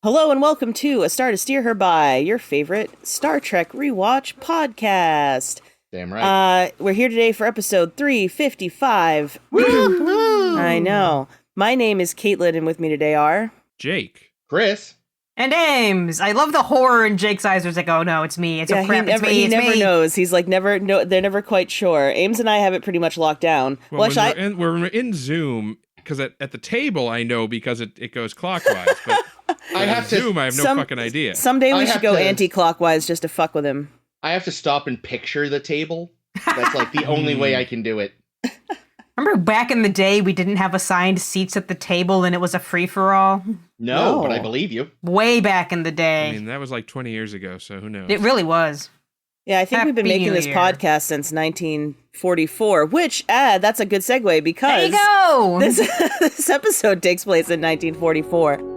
Hello and welcome to A Star to Steer Her By, your favorite Star Trek rewatch podcast. Damn right. We're here today for episode 355. Woo! I know. My name is Caitlin, and with me today are... Jake. Chris. And Ames. I love the horror in Jake's eyes. Where it's like, oh no, it's me. It's a crap. He never knows. He's like, they're never quite sure. Ames and I have it pretty much locked down. Well, we're in Zoom, because at the table I know because it goes clockwise, but I have no fucking idea. Someday we should go anti-clockwise just to fuck with him. I have to stop and picture the table. That's like the only way I can do it. Remember back in the day we didn't have assigned seats at the table and it was a free-for-all? No, but I believe you. Way back in the day. I mean, that was like 20 years ago, so who knows? It really was. Yeah, I think we've been making this podcast since 1944, which, that's a good segue because... There you go! This episode takes place in 1944.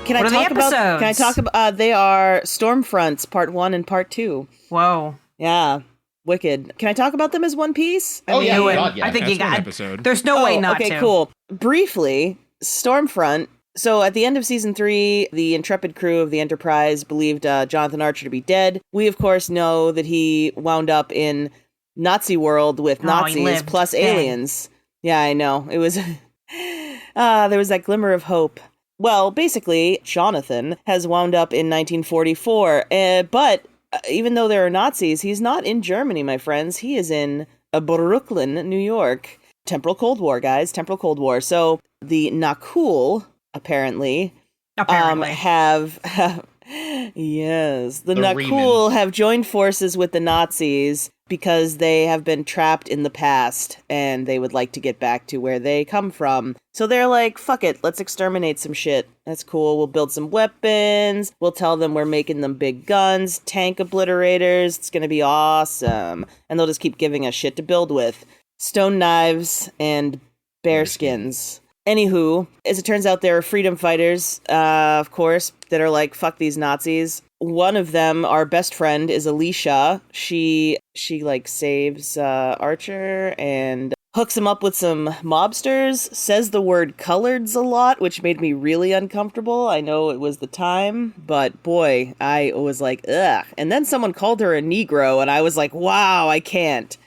Can I talk about, they are Stormfronts, part 1 and part 2. Whoa. Yeah. Wicked. Can I talk about them as one piece? God, yeah. I think That's you got one episode. There's no way not to. Okay, cool. Briefly, Stormfront. So at the end of season 3, the intrepid crew of the Enterprise believed Jonathan Archer to be dead. We, of course, know that he wound up in Nazi world with Nazis plus aliens. Yeah, I know. It was... there was that glimmer of hope. Well, basically, Jonathan has wound up in 1944, but even though there are Nazis, he's not in Germany, my friends. He is in Brooklyn, New York. Temporal Cold War, guys. Temporal Cold War. So the Nakul, apparently. Have... yes. The Nakul have joined forces with the Nazis because they have been trapped in the past and they would like to get back to where they come from. So they're like, fuck it, let's exterminate some shit. That's cool. We'll build some weapons. We'll tell them we're making them big guns, tank obliterators. It's going to be awesome. And they'll just keep giving us shit to build with. Stone knives and bear skins. Anywho, as it turns out, there are freedom fighters, of course, that are like, fuck these Nazis. One of them, our best friend, is Alicia. She like saves Archer and hooks him up with some mobsters, says the word coloreds a lot, which made me really uncomfortable. I know it was the time, but boy, I was like, ugh. And then someone called her a Negro, and I was like, wow, I can't.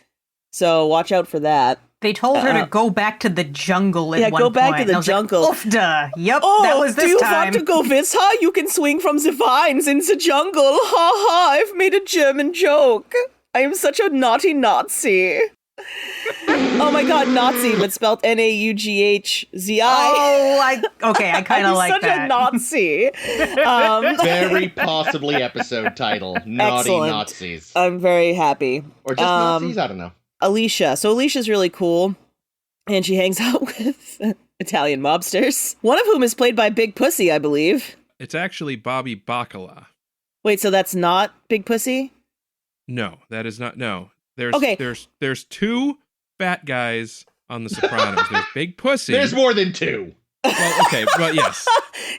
So watch out for that. They told her to go back to the jungle at one point. Yeah, go back to the jungle. Like, Oofda. Yep, oh, that was this time. Do you want to go with her? You can swing from the vines in the jungle. Ha ha, I've made a German joke. I am such a naughty Nazi. Oh my god, Nazi, but spelled Naughzi. Oh, I kind of like that. I'm such a Nazi. Very possibly episode title. Naughty Excellent. Nazis. I'm very happy. Or just Nazis, I don't know. Alicia. So Alicia's really cool, and she hangs out with Italian mobsters, one of whom is played by Big Pussy, I believe. It's actually Bobby Bacala. Wait, so that's not Big Pussy? No, that is not. No. There's two fat guys on The Sopranos. There's Big Pussy. There's more than two. Well, okay, well, yes.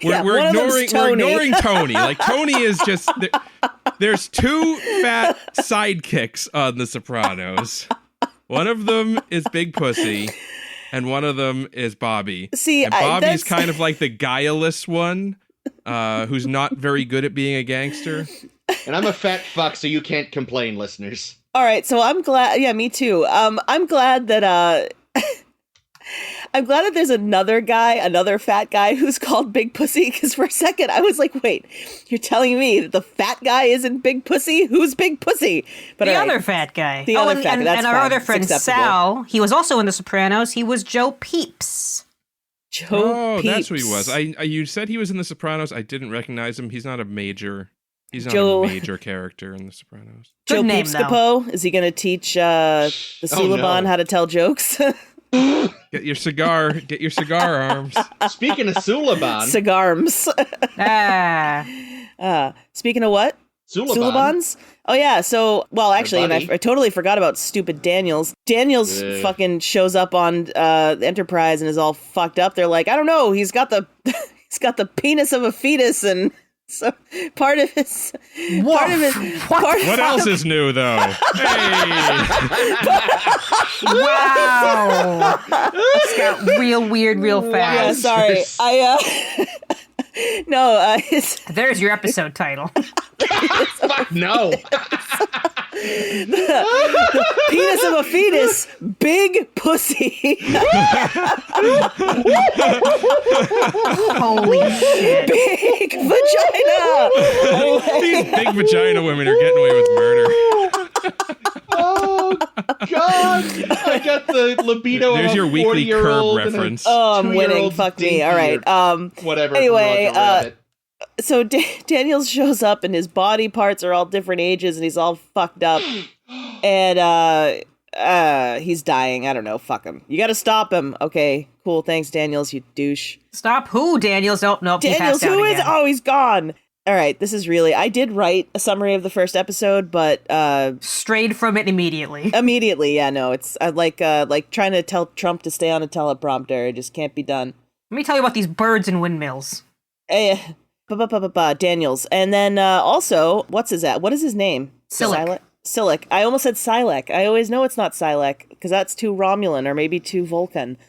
We're ignoring Tony. Like, Tony is just... There's two fat sidekicks on The Sopranos. One of them is Big Pussy, and one of them is Bobby. See, and Bobby's kind of like the guileless one, who's not very good at being a gangster. And I'm a fat fuck, so you can't complain, listeners. All right, so I'm glad... Yeah, me too. I'm glad that... I'm glad that there's another fat guy who's called Big Pussy, because for a second I was like, wait, you're telling me that the fat guy isn't Big Pussy? Who's Big Pussy? But the other fat guy. And our other friend Sal, he was also in The Sopranos. He was Joe Peeps. Peeps. That's who he was. You said he was in The Sopranos. I didn't recognize him. He's not a major character in The Sopranos. Joe Peepskapo? Is he going to teach the Suliban how to tell jokes? Get your cigar arms. Speaking of Suliban. Cigarms. Speaking of what? Sulibans? Oh yeah, so, well actually, and I totally forgot about stupid Daniels. Daniels fucking shows up on the Enterprise and is all fucked up. They're like, I don't know, he's got the He's got the penis of a fetus and so part of his What else is new though? Hey. Wow. It's got real weird real fast. Yeah, sorry. There's your episode title. No. The penis of a fetus, big pussy. Holy shit. Big vagina. These big vagina women are getting away with murder. Oh God! I got the libido. There's of a your weekly Curb 40-year-old reference. Oh, I'm winning. Fuck me. All right. Whatever. Anyway, so Daniels shows up and his body parts are all different ages and he's all fucked up. And he's dying. I don't know. Fuck him. You gotta stop him. Okay, cool. Thanks, Daniels, you douche. Stop who, Daniels? Oh, nope. Daniels, who is? Oh, he's gone. All right, this is really... I did write a summary of the first episode, but... strayed from it immediately. Immediately, yeah, no. It's like trying to tell Trump to stay on a teleprompter. It just can't be done. Let me tell you about these birds and windmills. Daniels. And then also, what is his name? Silic. I almost said Silek. I always know it's not Silek, because that's too Romulan, or maybe too Vulcan.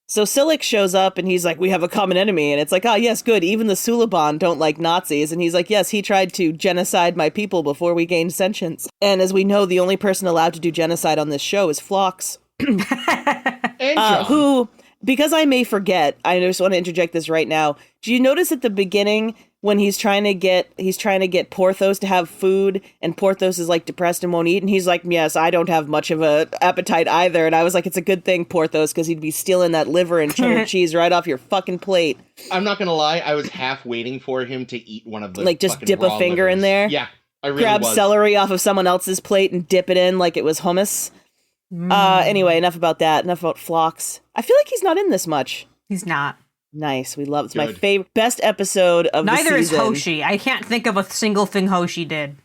So Silic shows up and he's like, we have a common enemy. And it's like, oh, yes, good. Even the Suliban don't like Nazis. And he's like, yes, he tried to genocide my people before we gained sentience. And as we know, the only person allowed to do genocide on this show is Phlox. Who, because I may forget, I just want to interject this right now. Do you notice at the beginning when he's trying to get Porthos to have food, and Porthos is like depressed and won't eat, and he's like, yes, I don't have much of a appetite either. And I was like, it's a good thing, Porthos, because he'd be stealing that liver and cheddar cheese right off your fucking plate. I'm not gonna lie, I was half waiting for him to eat one of the like just dip a finger livers in there. Yeah, I really grab was. Celery off of someone else's plate and dip it in like it was hummus. Anyway, enough about that. Enough about Phlox. I feel like he's not in this much. He's not. Nice. We love it. It's my favorite, best episode of Neither the is season. Hoshi. I can't think of a single thing Hoshi did.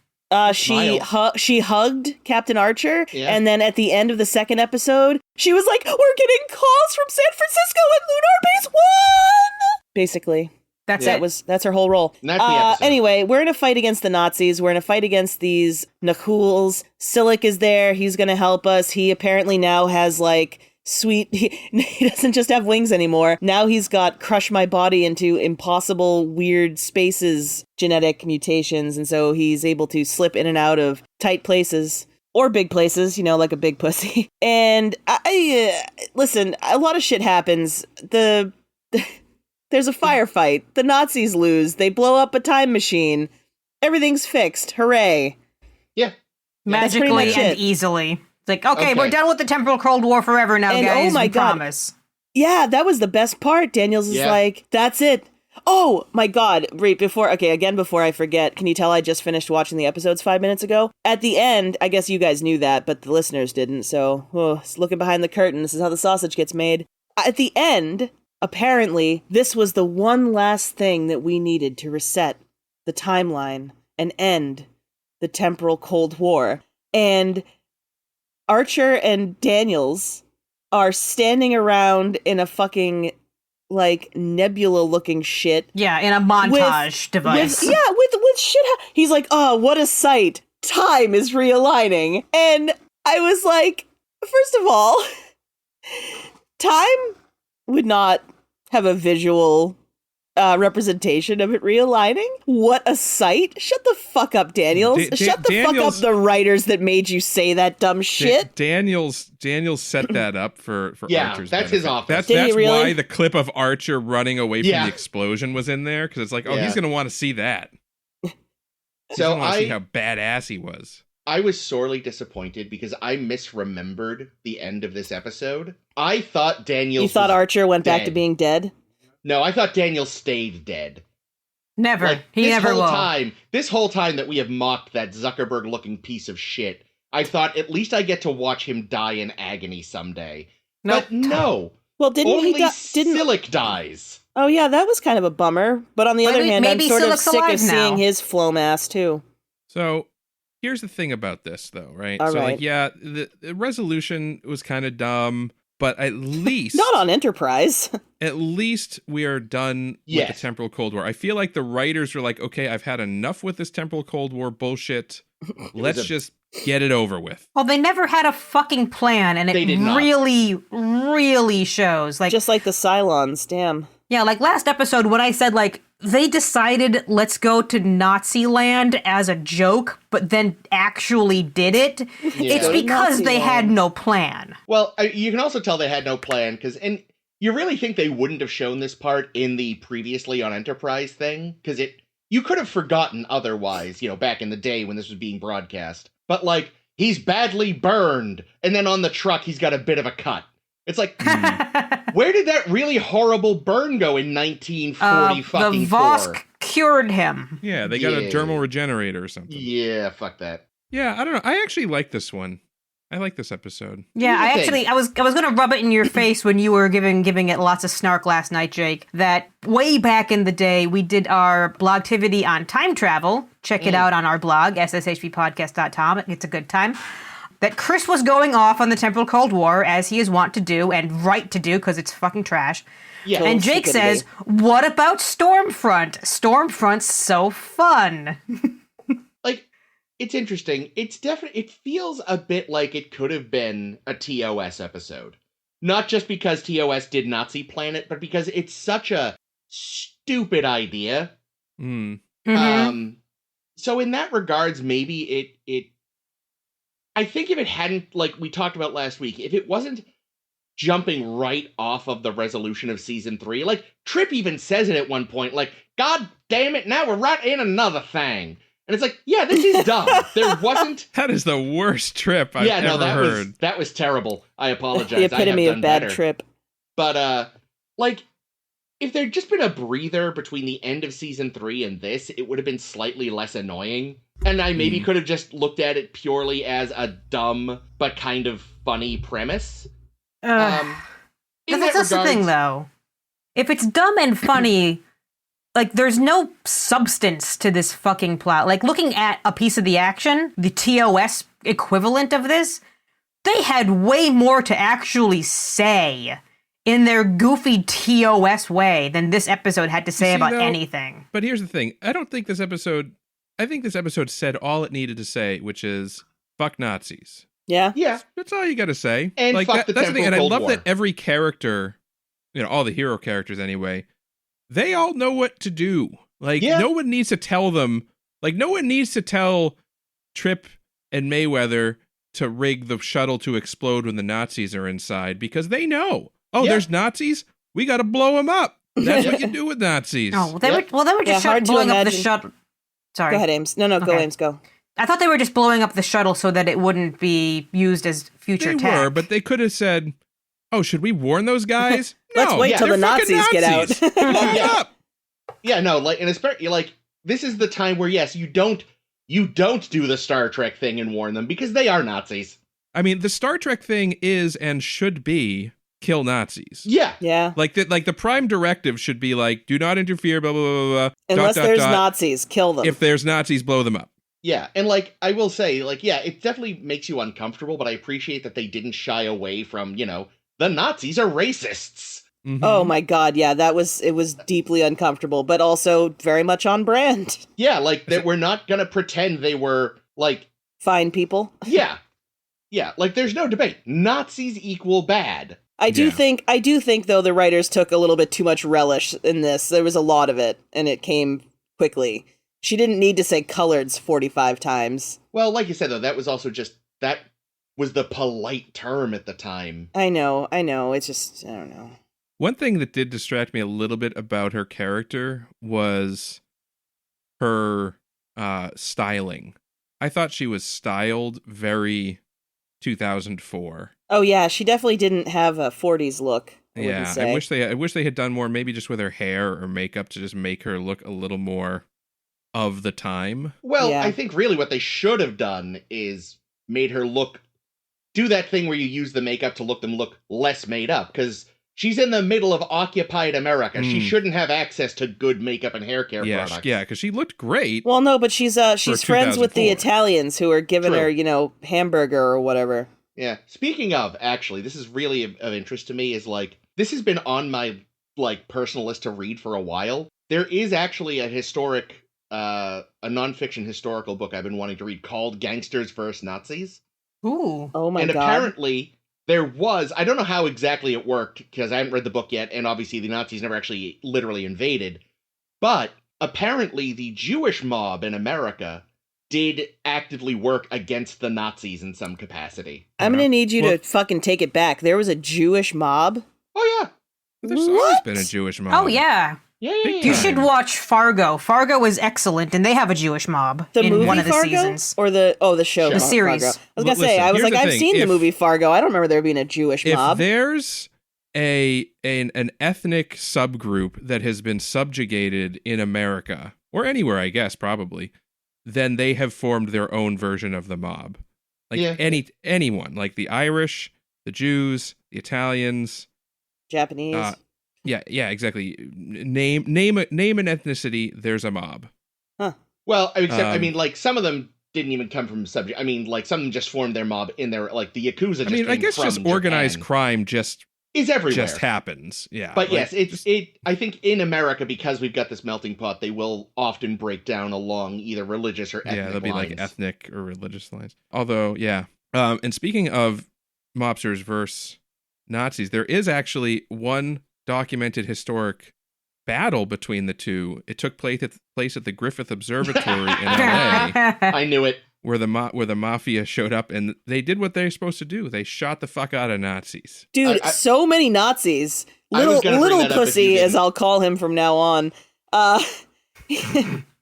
She hugged Captain Archer, Yeah. and then at the end of the second episode, she was like, "We're getting calls from San Francisco and Lunar Base 1!" Basically. That's her whole role. That's the episode. Anyway, we're in a fight against the Nazis. We're in a fight against these Nahuls. Silic is there. He's going to help us. He apparently now has like he doesn't just have wings anymore. Now he's got crush my body into impossible weird spaces, genetic mutations. And so he's able to slip in and out of tight places or big places, like a big pussy. And I listen, a lot of shit happens. There's a firefight. The Nazis lose. They blow up a time machine. Everything's fixed. Hooray. Yeah. Magically and easily. It's like, okay, we're done with the Temporal Cold War forever now, guys. Oh my God. Promise. Yeah, that was the best part. Daniels is like, that's it. Oh my God. Before I forget, can you tell I just finished watching the episodes 5 minutes ago? At the end, I guess you guys knew that, but the listeners didn't. So, looking behind the curtain, this is how the sausage gets made. At the end, apparently, this was the one last thing that we needed to reset the timeline and end the Temporal Cold War. And Archer and Daniels are standing around in a fucking, like, nebula-looking shit. Yeah, in a montage device. With shit. He's like, oh, what a sight. Time is realigning. And I was like, first of all, time would not have a visual representation of it realigning. What a sight. Shut the fuck up, Daniels. Shut the fuck up, the writers that made you say that dumb shit. Daniels set that up for Archer's that's benefit. his office. That's really? why the clip of Archer running away from the explosion was in there, because it's like, he's going to want to see that. So I want to see how badass he was. I was sorely disappointed because I misremembered the end of this episode. I thought Daniels You thought Archer went back to dead. being dead? No, I thought Daniels stayed dead. Never. Like, He never will. This whole time that we have mocked that Zuckerberg-looking piece of shit, I thought at least I get to watch him die in agony someday. Nope. But no. Well, Only Silic dies. Oh yeah, that was kind of a bummer. But on the other hand, I'm sort of Silic's sick of alive seeing now. his flow mass too. So here's the thing about this, though, right? All so, right. like, yeah, the resolution was kind of dumb. But at least not on Enterprise. At least we are done with the Temporal Cold War. I feel like the writers are like, okay, I've had enough with this Temporal Cold War bullshit. Let's just get it over with. Well, they never had a fucking plan, and it really, really shows. Like, just like the Cylons, damn. Yeah, like last episode when I said, like, they decided let's go to Nazi land as a joke, but then actually did it. Yeah. It's because they had no plan. Well, you can also tell they had no plan, because you really think they wouldn't have shown this part in the previously on Enterprise thing? Because you could have forgotten otherwise, back in the day when this was being broadcast. But, like, he's badly burned, and then on the truck he's got a bit of a cut. It's like, where did that really horrible burn go in 1940 fucking The Vosk cured him. Yeah, they got a dermal regenerator or something. Yeah, fuck that. Yeah, I don't know. I actually like this one. I like this episode. Yeah, I was gonna rub it in your face when you were giving it lots of snark last night, Jake, that way back in the day we did our blogtivity on time travel. Check it out on our blog, sshvpodcast.com. It's a good time. That Chris was going off on the Temporal Cold War, as he is wont to do, and right to do, because it's fucking trash. Yeah. And Jake says, what about Stormfront? Stormfront's so fun. It's interesting. It feels a bit like it could have been a TOS episode. Not just because TOS did Nazi Planet, but because it's such a stupid idea. So in that regards, maybe it I think if it hadn't, like we talked about last week, if it wasn't jumping right off of the resolution of season 3, like Trip even says it at one point, like, God damn it, now we're right in another thing. And it's like, yeah, this is dumb. There wasn't... That is the worst Trip I've ever heard. That was terrible. I apologize. The epitome of bad better. Trip. But, if there'd just been a breather between the end of season 3 and this, it would have been slightly less annoying. And I maybe could have just looked at it purely as a dumb but kind of funny premise. That's the thing, though. If it's dumb and funny... Like, there's no substance to this fucking plot. Like, looking at a piece of the action, the TOS equivalent of this, they had way more to actually say in their goofy TOS way than this episode had to say about anything. But here's the thing. I think this episode said all it needed to say, which is, fuck Nazis. Yeah? Yeah. That's all you gotta say. And like, fuck the that's the thing. And I love War. that every character, all the hero characters anyway, they all know what to do. Like, no one needs to tell them. Like, no one needs to tell Trip and Mayweather to rig the shuttle to explode when the Nazis are inside, because they know. Oh, there's Nazis? We got to blow them up. That's what you do with Nazis. Oh, they were just blowing up the shuttle. Sorry. Go ahead, Ames. No, go, Ames, go. I thought they were just blowing up the shuttle so that it wouldn't be used as future tech. They were, but they could have said, oh, should we warn those guys? No, let's wait till the Nazis get out. Blow them up. Yeah, no, like, and especially, like, this is the time where, yes, you don't do the Star Trek thing and warn them, because they are Nazis. I mean, the Star Trek thing is and should be kill Nazis. Yeah. Yeah. Like the prime directive should be like, do not interfere, blah, blah, blah, blah. Unless there's Nazis, kill them. If there's Nazis, blow them up. Yeah, and, like, I will say, like, yeah, it definitely makes you uncomfortable, but I appreciate that they didn't shy away from, the Nazis are racists. Mm-hmm. Oh my God, yeah, it was deeply uncomfortable, but also very much on brand. Yeah, like, that we're not gonna pretend they were, like... fine people. Yeah. Yeah, like, there's no debate. Nazis equal bad. I do think, though, the writers took a little bit too much relish in this. There was a lot of it, and it came quickly. She didn't need to say coloreds 45 times. Well, like you said, though, that was also just... that was the polite term at the time. I know. It's just, I don't know. One thing that did distract me a little bit about her character was her styling. I thought she was styled very 2004. Oh yeah, she definitely didn't have a 40s look. I wish they had done more, maybe just with her hair or makeup, to just make her look a little more of the time. Well, yeah. I think really what they should have done is made her do that thing where you use the makeup to look less made up, because she's in the middle of occupied America. She shouldn't have access to good makeup and hair care products. Yeah, because she looked great. Well, no, but she's friends with the Italians who are giving her, hamburger or whatever. Yeah. Speaking of, actually, this is really of interest to me, is like, this has been on my like personal list to read for a while. There is actually a historic, a nonfiction historical book I've been wanting to read called Gangsters vs. Nazis. Ooh. Oh my and God. Apparently there was, I don't know how exactly it worked because I haven't read the book yet, and obviously the Nazis never actually literally invaded, but apparently the Jewish mob in America did actively work against the Nazis in some capacity. I'm going to need you to fucking take it back. There was a Jewish mob? Oh, yeah. There's always been a Jewish mob. Oh, yeah. Yeah. You should watch Fargo. Fargo is excellent, and they have a Jewish mob The in movie one of the Fargo? seasons. Or the show? The series. Fargo. I was going to Listen, say, I was here's like, the I've thing. seen the If- movie Fargo. I don't remember there being a Jewish If mob. there's an ethnic subgroup that has been subjugated in America, or anywhere, I guess, probably, then they have formed their own version of the mob. Like anyone, like the Irish, the Jews, the Italians, Japanese. yeah, exactly. Name an ethnicity. There's a mob. Well, except, I mean, like, some of them didn't even come from subject. I mean, like, some of them just formed their mob in their, like, the Yakuza just I guess came just from organized Japan. crime just Is everywhere. just happens. Yeah. But like, yes, I think in America, because we've got this melting pot, they will often break down along either religious or ethnic yeah, they'll be lines. like ethnic or religious lines. Although, yeah. And speaking of mobsters versus Nazis, there is actually one documented historic battle between the two. It took place at the Griffith Observatory in LA, I knew it. where the mafia showed up, and they did what they're supposed to do. They shot the fuck out of Nazis. Dude, so many Nazis. I was gonna bring Little that up if you pussy, as didn't. I'll call him from now on.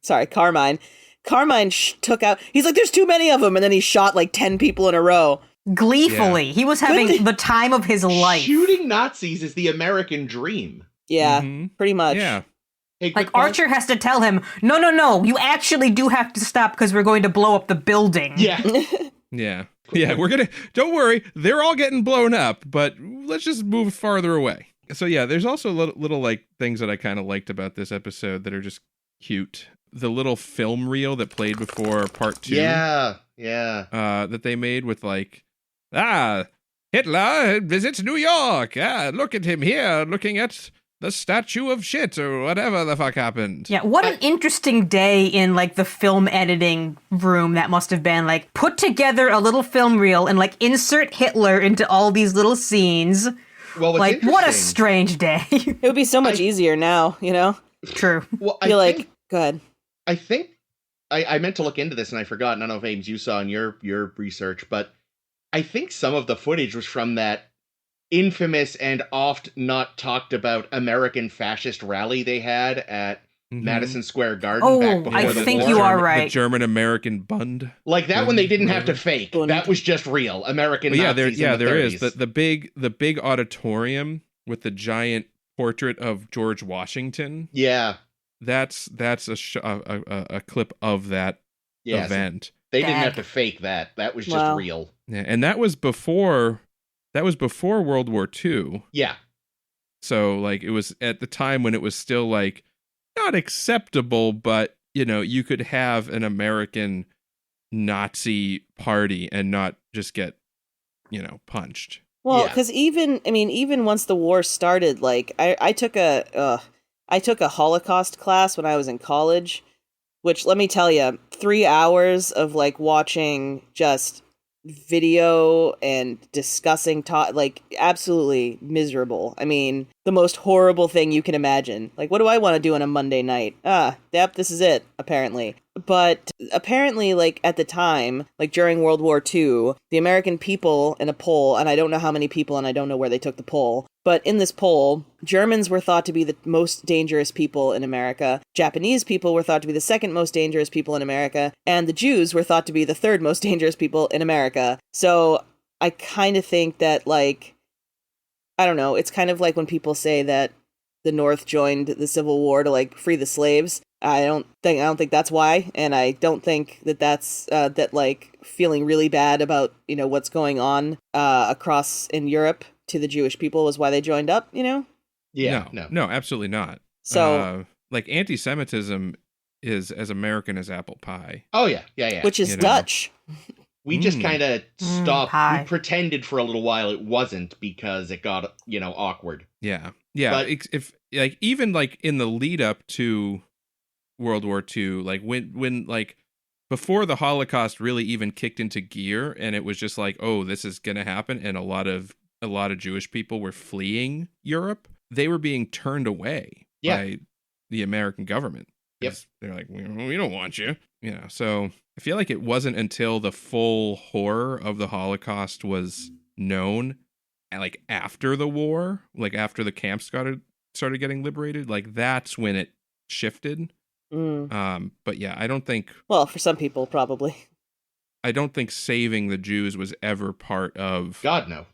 Sorry, Carmine. Carmine took out. He's like, "There's too many of them," and then he shot like 10 people in a row. Gleefully. He was having the time of his life. Shooting Nazis is the American dream. Yeah, Mhm. pretty much. Yeah. Hey, Like, quick pause. Archer has to tell him, no, you actually do have to stop because we're going to blow up the building. Yeah. Yeah. Yeah, don't worry, they're all getting blown up, but let's just move farther away. So yeah, there's also little like things that I kind of liked about this episode that are just cute. The little film reel that played before part 2. Yeah. That they made with like, Hitler visits New York. Look at him here looking at the statue of shit or whatever the fuck happened. Yeah, what an interesting day in, like, the film editing room that must have been. Like, put together a little film reel and, like, insert Hitler into all these little scenes. Well, what's Like, what a interesting- strange day. It would be so much easier now, you know? True. Well, You're like, go ahead. I think I meant to look into this and I forgot. I don't know if Ames you saw in your research, but I think some of the footage was from that infamous and oft not talked about American fascist rally they had at Madison Square Garden Oh, back before I the think war. you are The right. German-American Bund. Like that one they didn't have to fake. Bund. That was just real. American But Nazis in the there is 30s. the big auditorium with the giant portrait of George Washington. Yeah. That's a clip of that Yeah. so event. they didn't Bad. have to fake that. That was just Wow. real. Yeah, and that was before World War II. Yeah. So like it was at the time when it was still like not acceptable, but you know, you could have an American Nazi party and not just get, you know, punched. Well, Yeah. because even once the war started, like I took a Holocaust class when I was in college, which let me tell you, 3 hours of like watching just video and discussing like absolutely miserable. I mean, the most horrible thing you can imagine. Like, what do I want to do on a Monday night? Yep, this is it, apparently. But apparently, like, at the time, like during World War II, the American people in a poll, and I don't know how many people and I don't know where they took the poll, but in this poll, Germans were thought to be the most dangerous people in America. Japanese people were thought to be the second most dangerous people in America. And the Jews were thought to be the third most dangerous people in America. So I kind of think that, like, I don't know, it's kind of like when people say that the North joined the Civil War to, like, free the slaves. I don't think that's why, and I don't think that that's that like feeling really bad about, you know, what's going on across in Europe to the Jewish people was why they joined up, you know? Yeah. No, absolutely not. So like anti-Semitism is as American as apple pie. Oh yeah. Yeah. which is you know. Dutch. We just kind of stopped. Pie. We pretended for a little while it wasn't because it got, awkward. Yeah. But if like even like in the lead up to World War II, like when like before the Holocaust really even kicked into gear, and it was just like, oh, this is gonna happen, and a lot of Jewish people were fleeing Europe. They were being turned away by the American government. Yep. They're like, we don't want you. So I feel like it wasn't until the full horror of the Holocaust was known, and like after the war, like after the camps started getting liberated, like that's when it shifted. But yeah, I don't think. Well, for some people, probably. I don't think saving the Jews was ever part of. God, no.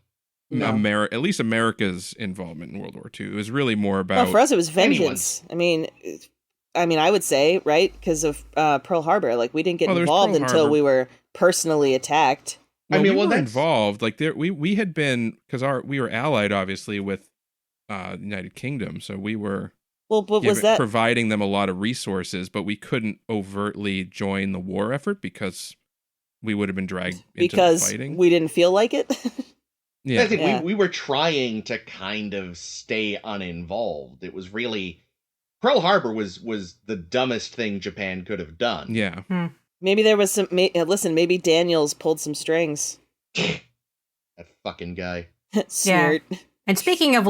At least America's involvement in World War II. It was really more about. Well, for us, it was vengeance. Anyone's. I mean, I would say, right, because of Pearl Harbor. Like, we didn't get involved until we were personally attacked. Well, we were involved. Like, we had been, because we were allied, obviously, with the United Kingdom, so we were. Well, but was that providing them a lot of resources, but we couldn't overtly join the war effort because we would have been dragged into the fighting. We didn't feel like it. Yeah. We were trying to kind of stay uninvolved. It was really Pearl Harbor was the dumbest thing Japan could have done. Yeah. Maybe there was some. Listen, maybe Daniels pulled some strings. That fucking guy. Snort. Yeah. And speaking of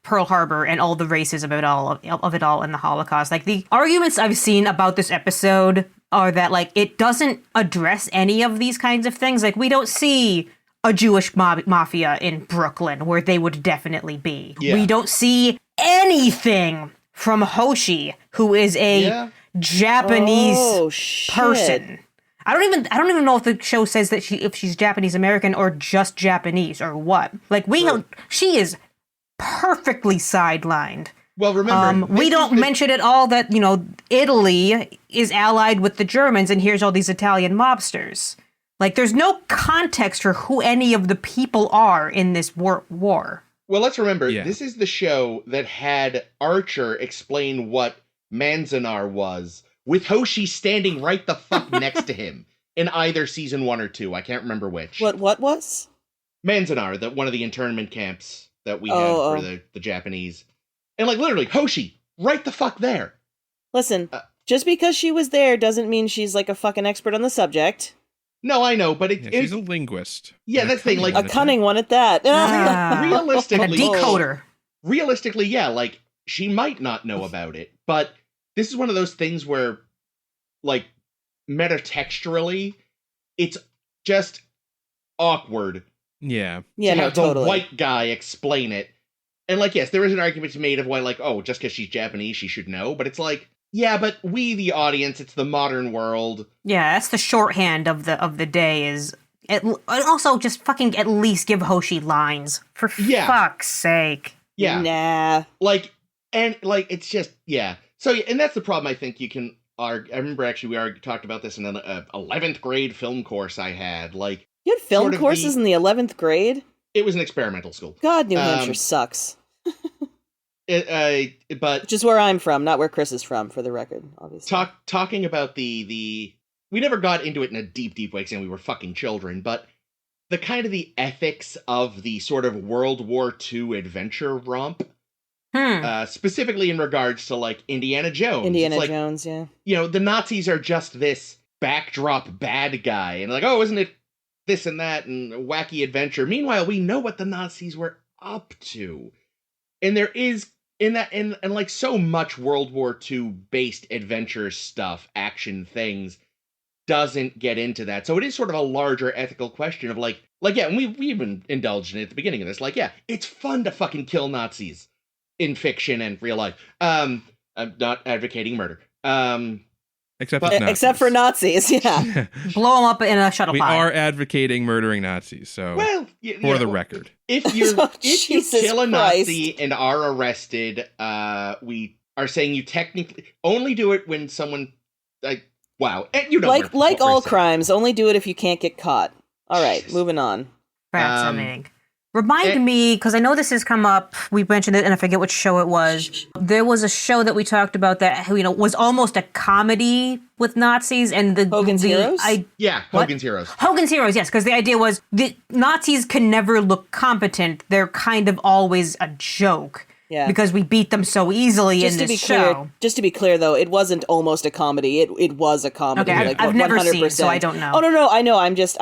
Pearl Harbor and all the racism of it all in the Holocaust, like the arguments I've seen about this episode are that like it doesn't address any of these kinds of things. Like we don't see a Jewish mafia in Brooklyn where they would definitely be. Yeah. We don't see anything from Hoshi, who is a Japanese person. I don't even know if the show says that if she's Japanese American or just Japanese or what. Like she is perfectly sidelined. Well, remember, we don't mention at all that Italy is allied with the Germans, and here's all these Italian mobsters. Like, there's no context for who any of the people are in this war. Well, let's remember, this is the show that had Archer explain what Manzanar was, with Hoshi standing right the fuck next to him in either season 1 or 2. I can't remember which. What was? Manzanar, one of the internment camps that we had for the Japanese. And, like, literally, Hoshi, right the fuck there. Listen, just because she was there doesn't mean she's, like, a fucking expert on the subject. No, I know, but she's a linguist. Yeah, that's the thing. Like, a cunning one at that. Realistically. A decoder. Realistically, yeah, like, she might not know about it, but this is one of those things where, like, metatextually, it's just awkward. Yeah. Yeah, to have totally. the white guy explain it. And, like, yes, there is an argument to be made of why, like, oh, just because she's Japanese, she should know. But it's like, yeah, but we, the audience, it's the modern world. Yeah, that's the shorthand of the day is... also, just fucking at least give Hoshi lines. For fuck's sake. Yeah. Nah. Like, and, like, it's just, yeah. So, and that's the problem I think you can argue. I remember, actually, we talked about this in an 11th grade film course I had. Like, you had film courses in the 11th grade? It was an experimental school. God, New Hampshire sucks. But which is where I'm from, not where Chris is from, for the record, obviously. Talking about the we never got into it in a deep way, saying we were fucking children, but the kind of the ethics of the sort of World War II adventure romp, specifically in regards to like Indiana Jones. Indiana Jones, yeah. The Nazis are just this backdrop bad guy, and like, oh, isn't it this and that and wacky adventure? Meanwhile, we know what the Nazis were up to, and there is. In that, and like so much World War II based adventure stuff, action things, doesn't get into that. So it is sort of a larger ethical question of like yeah, and we even indulged in it at the beginning of this. Like, yeah, it's fun to fucking kill Nazis in fiction and real life. I'm not advocating murder. Except for Nazis, yeah. Blow them up in a shuttle we pod. are advocating murdering Nazis, so for the record. If you kill a Nazi and are arrested, we are saying you technically only do it when someone wow. And like all crimes, only do it if you can't get caught. All right, moving on. Fascinating. Remind me, because I know this has come up, we mentioned it and I forget which show it was. There was a show that we talked about that, was almost a comedy with Nazis and Hogan's Heroes? Hogan's Heroes. Hogan's Heroes, yes, because the idea was the Nazis can never look competent. They're kind of always a joke. Yeah. Because we beat them so easily in this show. Just to be clear, though, it wasn't almost a comedy. It was a comedy. Okay, I've never seen it, so I don't know. Oh, no, I know. I'm just.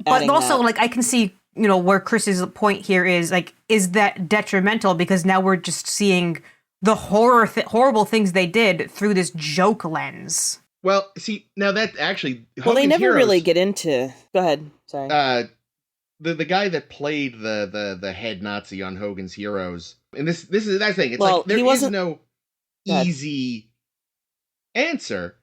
But also, I can see, where Chris's point here is, is that detrimental? Because now we're just seeing the horrible things they did through this joke lens. Well, see, now that actually... Well, they never really get into... Go ahead. Sorry. The guy that played the head Nazi on Hogan's Heroes, and this is that thing. It's there is no easy answer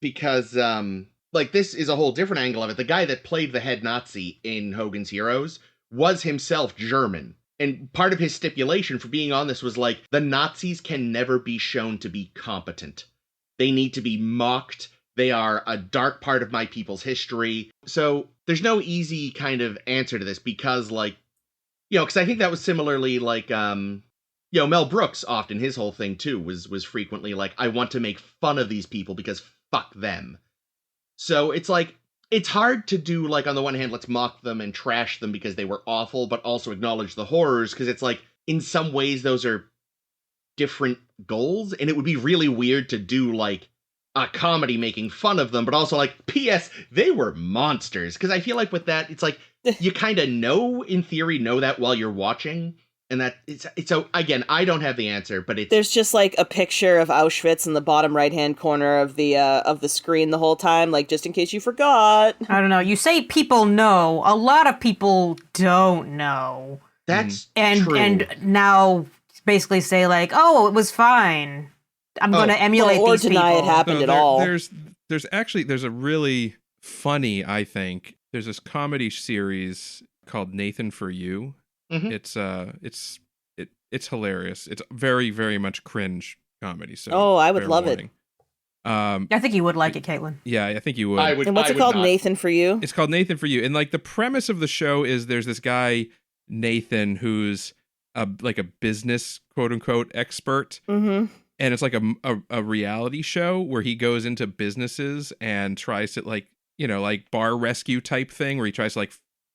because this is a whole different angle of it. The guy that played the head Nazi in Hogan's Heroes was himself German, and part of his stipulation for being on this was the Nazis can never be shown to be competent. They need to be mocked. They are a dark part of my people's history. So there's no easy kind of answer to this because, because I think that was similarly Mel Brooks often, his whole thing too was frequently I want to make fun of these people because fuck them. So it's it's hard to do on the one hand, let's mock them and trash them because they were awful, but also acknowledge the horrors because it's in some ways those are different goals, and it would be really weird to do a comedy making fun of them, but also P.S. they were monsters. Because I feel with that, it's you kind of in theory, know that while you're watching. And that it's so, again, I don't have the answer, but there's just a picture of Auschwitz in the bottom right-hand corner of the screen the whole time, just in case you forgot. I don't know. You say people know. A lot of people don't know. That's true. And now basically say oh, it was fine. I'm going to emulate or these people. deny it happened at all. There's a really funny, I think, there's this comedy series called Nathan For You. Mm-hmm. It's hilarious. It's very, very much cringe comedy. So I would love warning. It. I think you would like it, Caitlin. Yeah, I think you would. And what's it called? Not. Nathan For You? It's called Nathan For You. And the premise of the show is there's this guy, Nathan, who's a business, quote unquote, expert. Mm-hmm. And it's a reality show where he goes into businesses and tries to bar rescue type thing where he tries to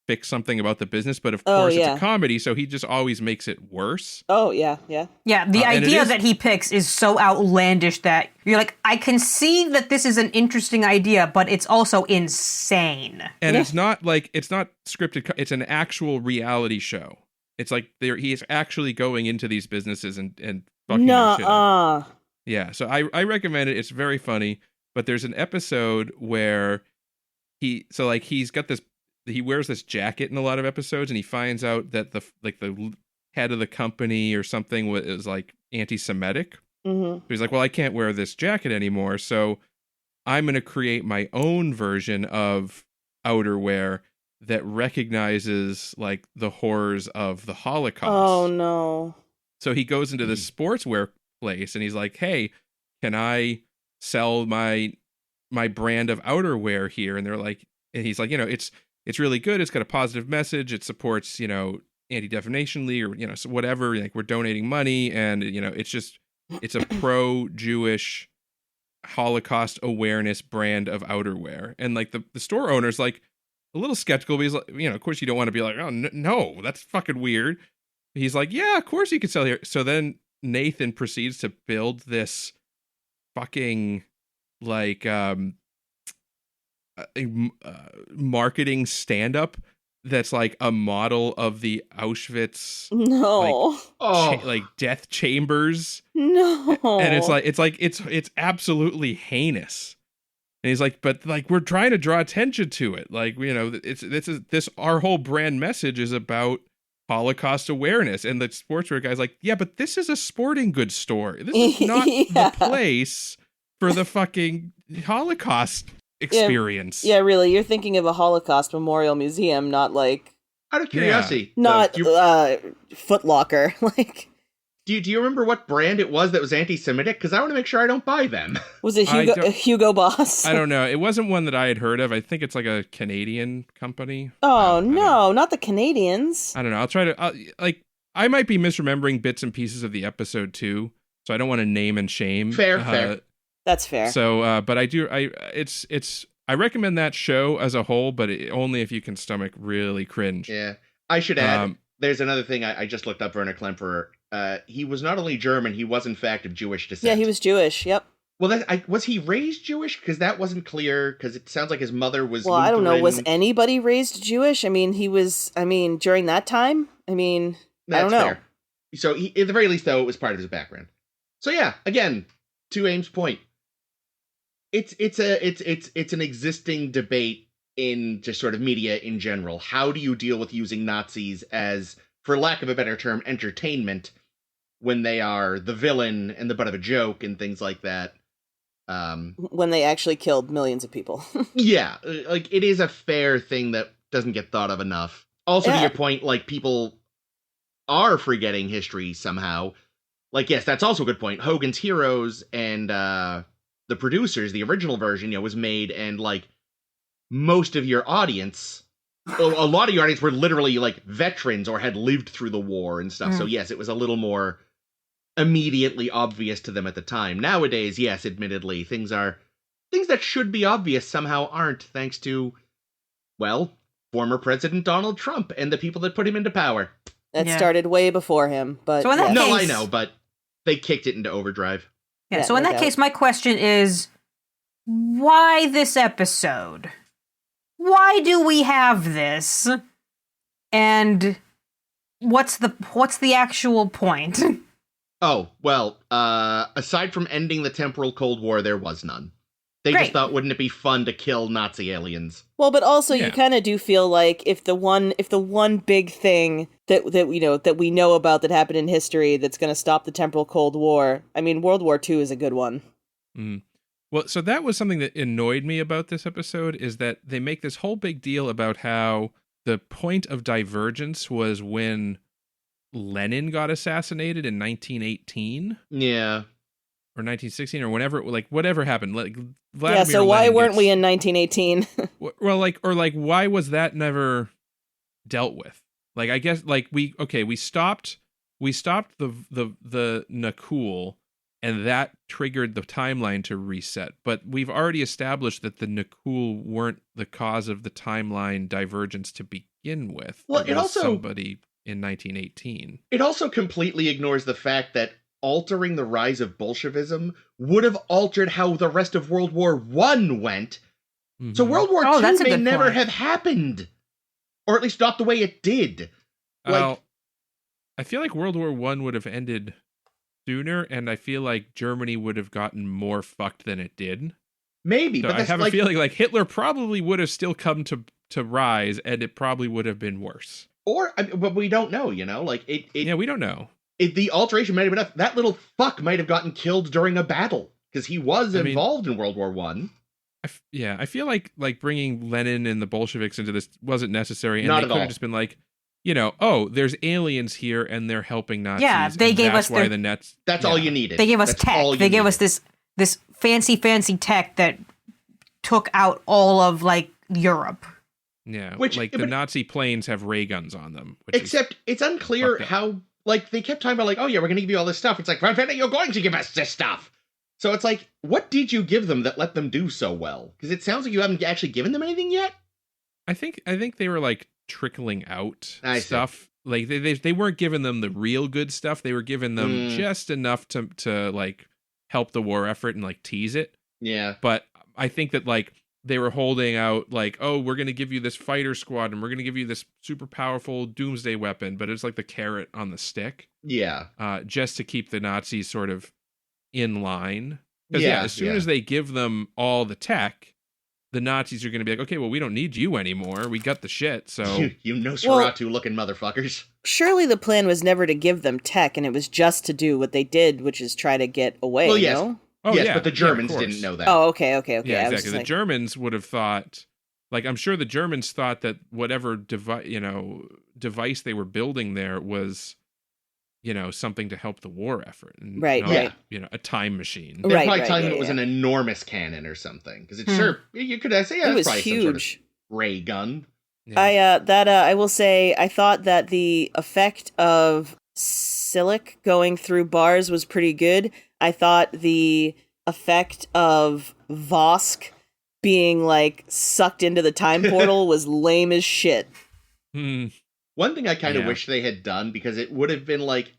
fix something about the business. But of course it's a comedy, so he just always makes it worse. Oh, yeah, yeah. Yeah, the idea that he picks is so outlandish that you're I can see that this is an interesting idea, but it's also insane. And it's not scripted. It's an actual reality show. It's he is actually going into these businesses and fucking shit up. Yeah, so I recommend it. It's very funny. But there's an episode where he wears this jacket in a lot of episodes, and he finds out that the head of the company or something is anti-Semitic. Mm-hmm. So he's well, I can't wear this jacket anymore, so I'm going to create my own version of outerwear that recognizes the horrors of the Holocaust. Oh no. So he goes into this sportswear place and he's hey, can I sell my brand of outerwear here? And they're and he's it's really good. It's got a positive message. It supports, Anti-Defamation League or, so whatever, we're donating money. And, it's a pro-Jewish Holocaust awareness brand of outerwear. And the store owner's a little skeptical, but he's of course you don't want to be oh, no, that's fucking weird. He's yeah, of course you could sell here. So then Nathan proceeds to build this fucking marketing stand-up that's a model of the Auschwitz death chambers. No. And it's absolutely heinous. And he's but we're trying to draw attention to it. This our whole brand message is about Holocaust awareness. And the sportswear guy's yeah, but this is a sporting goods store. This is not the place for the fucking Holocaust experience. Yeah, really. You're thinking of a Holocaust Memorial Museum, not out of curiosity. Not Foot Locker. Do you remember what brand it was that was anti-Semitic? Because I want to make sure I don't buy them. Was it Hugo Boss? I don't know. It wasn't one that I had heard of. I think it's like a Canadian company. Oh, no, not the Canadians. I don't know. I'll try to, I might be misremembering bits and pieces of the episode too, so I don't want to name and shame. Fair. That's fair. So, but I recommend that show as a whole, but only if you can stomach really cringe. Yeah. I should add, there's another thing I just looked up Werner Klemperer. He was not only German, he was in fact of Jewish descent. Yeah, he was Jewish, yep. Well, was he raised Jewish? Because that wasn't clear, because it sounds like his mother was Well, Lutheran. I don't know, was anybody raised Jewish? I mean, during that time? I don't know. Fair. So, at the very least, though, it was part of his background. So, yeah, again, to Aim's point, it's an existing debate in just sort of media in general. How do you deal with using Nazis as, for lack of a better term, entertainment when they are the villain and the butt of a joke and things like that? When they actually killed millions of people. Yeah, it is a fair thing that doesn't get thought of enough. Also, to your point, people are forgetting history somehow. Yes, that's also a good point. Hogan's Heroes and the producers, the original version, was made, and most of your audience, a lot of your audience were literally veterans or had lived through the war and stuff. So yes, it was a little more immediately obvious to them at the time. Nowadays, yes, admittedly, things that should be obvious somehow aren't, thanks to, former President Donald Trump and the people that put him into power. That started way before him, but... So in that case, I know, but they kicked it into overdrive. Yeah, so in that case, my question is, why this episode? Why do we have this? And what's the actual point? Oh, well, aside from ending the Temporal Cold War, there was none. They just thought, wouldn't it be fun to kill Nazi aliens? Well, but also you kind of do feel like if the one big thing that we know about that happened in history that's going to stop the Temporal Cold War, World War II is a good one. Mm. Well, so that was something that annoyed me about this episode, is that they make this whole big deal about how the point of divergence was when Lenin got assassinated in 1918. Yeah. Or 1916, or whenever, whatever happened. Vladimir so why Lenin weren't we in 1918? Well, why was that never dealt with? I guess, we stopped the Nakul, and that triggered the timeline to reset. But we've already established that the Nakul weren't the cause of the timeline divergence to begin with. Well, it also somebody in 1918. It also completely ignores the fact that altering the rise of Bolshevism would have altered how the rest of World War I went. Mm-hmm. So World War II may never have happened. Or at least not the way it did. I feel like World War I would have ended sooner, and I feel like Germany would have gotten more fucked than it did. Maybe, so but I have a feeling Hitler probably would have still come to rise, and it probably would have been worse. But we don't know, Yeah, we don't know. The alteration might have been enough. That little fuck might have gotten killed during a battle, because he was involved in World War I. I feel like bringing Lenin and the Bolsheviks into this wasn't necessary, and they could have just been there's aliens here and they're helping Nazis. Yeah, they gave us the nets. That's all you needed. They gave us tech. They gave us this fancy tech that took out all of Europe. Yeah, the Nazi planes have ray guns on them. Except it's unclear how. They kept talking about, we're going to give you all this stuff. It's you're going to give us this stuff. So it's what did you give them that let them do so well? Because it sounds like you haven't actually given them anything yet. I think they were, trickling out stuff. They weren't giving them the real good stuff. They were giving them just enough to help the war effort and, tease it. Yeah. But I think that, they were holding out we're going to give you this fighter squad and we're going to give you this super powerful doomsday weapon, but it's the carrot on the stick. Yeah. Just to keep the Nazis sort of in line. Because as soon as they give them all the tech, the Nazis are going to be okay, well, we don't need you anymore. We got the shit, so... you Nosferatu-looking motherfuckers. Surely the plan was never to give them tech, and it was just to do what they did, which is try to get away, well, yes. No? Oh, yes, but the Germans didn't know that. Oh, okay. Yeah, exactly. The Germans would have thought... I'm sure the Germans thought that whatever device they were building there was something to help the war effort. And Right, not, right. A time machine. They're Right, probably right, telling yeah, him it was yeah. an enormous cannon or something. Because it's sure, you could say, yeah, It it's was probably some sort of huge. ray gun. Yeah. I will say, I thought that the effect of Silic going through bars was pretty good. I thought the effect of Vosk being like sucked into the time portal was lame as shit. One thing I kind of wish they had done, because it would have been like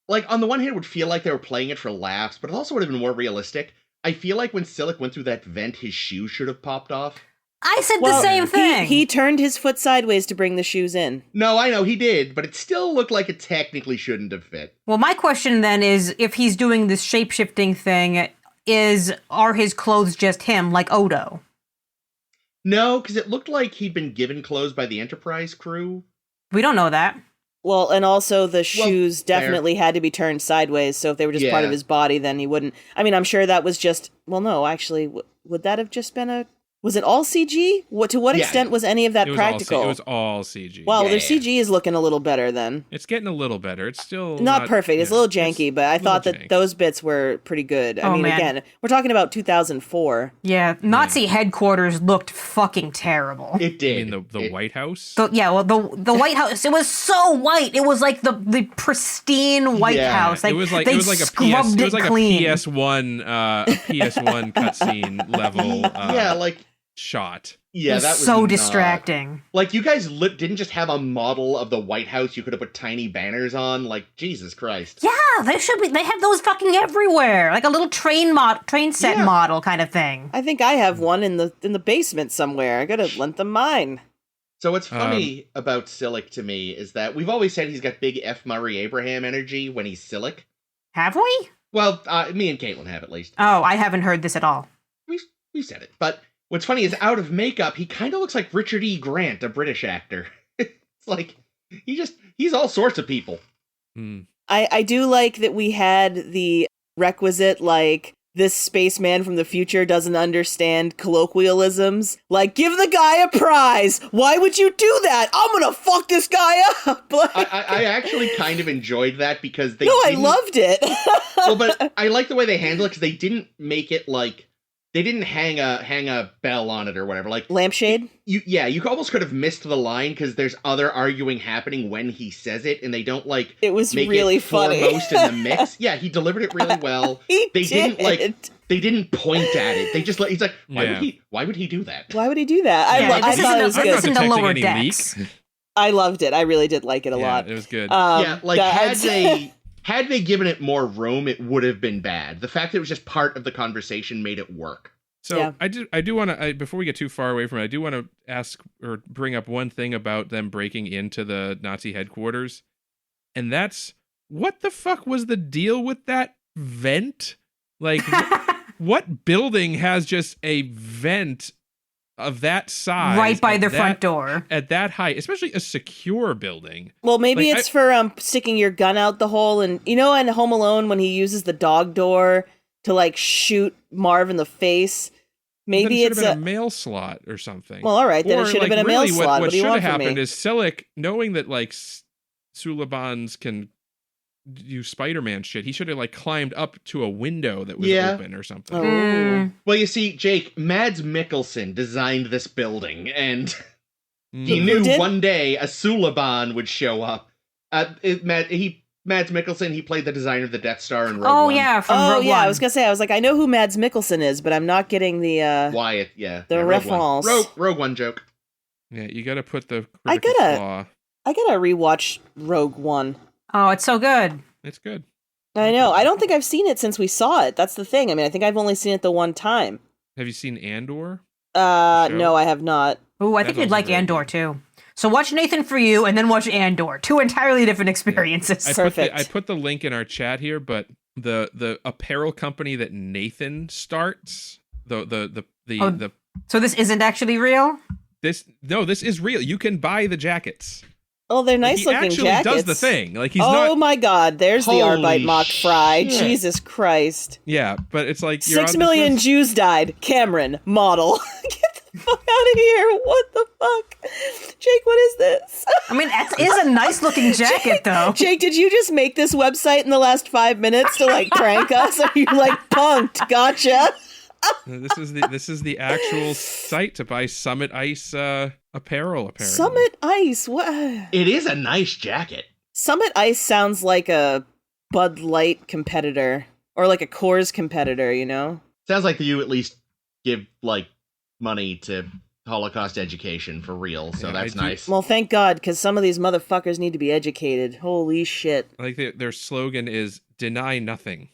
on the one hand, it would feel like they were playing it for laughs, but it also would have been more realistic. I feel like when Silic went through that vent, his shoe should have popped off. I said the same thing. He turned his foot sideways to bring the shoes in. No, I know he did, but it still looked like it technically shouldn't have fit. Well, my question then is, if he's doing this shape-shifting thing, are his clothes just him, like Odo? No, because it looked like he'd been given clothes by the Enterprise crew. We don't know that. Well, and also the shoes fair. definitely had to be turned sideways, so if they were just part of his body, then he wouldn't. I mean, I'm sure that was just... Well, no, actually, would that have just been a... Was it all CG? To what extent was any of that practical? It was all CG. Well, their CG is looking a little better then. It's getting a little better. It's still not perfect. It's a little janky, but I thought that those bits were pretty good. I mean, again, we're talking about 2004. Yeah, Nazi headquarters looked fucking terrible. It did. You mean the White House? The White House. It was so white. It was like the pristine White House. Like, it was like they a PS. scrubbed It was like clean. a PS1 cutscene level. Shot. Yeah, that was so distracting. Like, you guys didn't just have a model of the White House you could have put tiny banners on. Like, Jesus Christ. Yeah, they should be. They have those fucking everywhere, like a little train set model kind of thing. I think I have one in the basement somewhere. I gotta lend them mine. So what's funny about Silic to me is that we've always said he's got big F. Murray Abraham energy when he's Silic. Have we? Well, me and Caitlin have at least. Oh, I haven't heard this at all. We said it, but. What's funny is, out of makeup, he kind of looks like Richard E. Grant, a British actor. It's like, he's all sorts of people. I do like that we had the requisite, like, this spaceman from the future doesn't understand colloquialisms. Like, give the guy a prize! Why would you do that? I'm gonna fuck this guy up! I actually kind of enjoyed that, because they I loved it! Well, but I like the way they handled it, because they didn't make it like... They didn't hang a bell on it or whatever. Like lampshade? You almost could have missed the line, because there's other arguing happening when he says it, and they don't like it was make really it funny. Foremost in the mix. Yeah, he delivered it really well. They didn't point at it. They just he's like, why would he do that? Why would he do that? I thought it was good. This isn't the lower decks. I loved it. I really did like it a lot. It was good. Had they given it more room, it would have been bad. The fact that it was just part of the conversation made it work. So I do want to, before we get too far away from it, I do want to ask or bring up one thing about them breaking into the Nazi headquarters. And that's, what the fuck was the deal with that vent? Like, what building has just a vent of that size right by their front door at that height, especially a secure building? Well, maybe it's for sticking your gun out the hole, and in Home Alone when he uses the dog door to like shoot Marv in the face. Maybe it's a mail slot or something. Well, all right, then it should have been a mail slot. What do you want from me? What should have happened is Silic, knowing that like Sulabans can do Spider-Man shit, he should have like climbed up to a window that was open or something. Oh. Well, you see, Jake, Mads Mikkelsen designed this building, and he knew one day a Sulaban would show up. Mads Mikkelsen, he played the designer of the Death Star in Rogue One. From Rogue One. I was gonna say, I know who Mads Mikkelsen is, but I'm not getting the Wyatt, the reference. Rogue One joke. Yeah, you gotta put the I gotta rewatch Rogue One. Oh, it's so good. It's good. I know. I don't think I've seen it since we saw it. That's the thing. I mean, I think I've only seen it the one time. Have you seen Andor? No, I have not. Ooh, I think you'd like Andor too. So watch Nathan For You and then watch Andor. Two entirely different experiences. Perfect. I put the link in our chat here, but the apparel company that Nathan starts, so this isn't actually real? This is real. You can buy the jackets. Oh, they're nice looking jackets. He actually does the thing. Like he's Oh my God! There's the Arbeit Mock Fry. Shit. Jesus Christ! Yeah, but it's like 6 million Jews died. Cameron model. fuck out of here. What the fuck? Jake, what is this? I mean, that is a nice looking jacket, though. Jake, did you just make this website in the last 5 minutes to like prank us? Are you like punked? Gotcha. This is the actual site to buy Summit Ice apparel, apparently. Summit Ice, what? It is a nice jacket. Summit Ice sounds like a Bud Light competitor or like a Coors competitor, you know? Sounds like you at least give like money to Holocaust education for real, so that's nice. Well, thank God, because some of these motherfuckers need to be educated. Holy shit. I like their slogan is "Deny Nothing."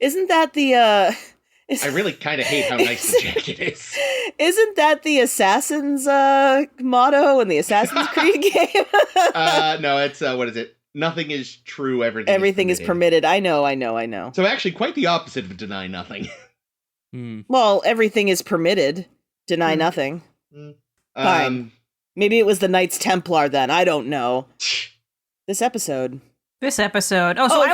Isn't that the, I really kind of hate how nice the jacket is. Isn't that the Assassin's motto in the Assassin's Creed game? No, it's, what is it? Nothing is true, everything is permitted. I know. So actually, quite the opposite of deny nothing. Well, everything is permitted. Deny nothing. Fine. Maybe it was the Knights Templar then. I don't know. This episode. Oh, so okay.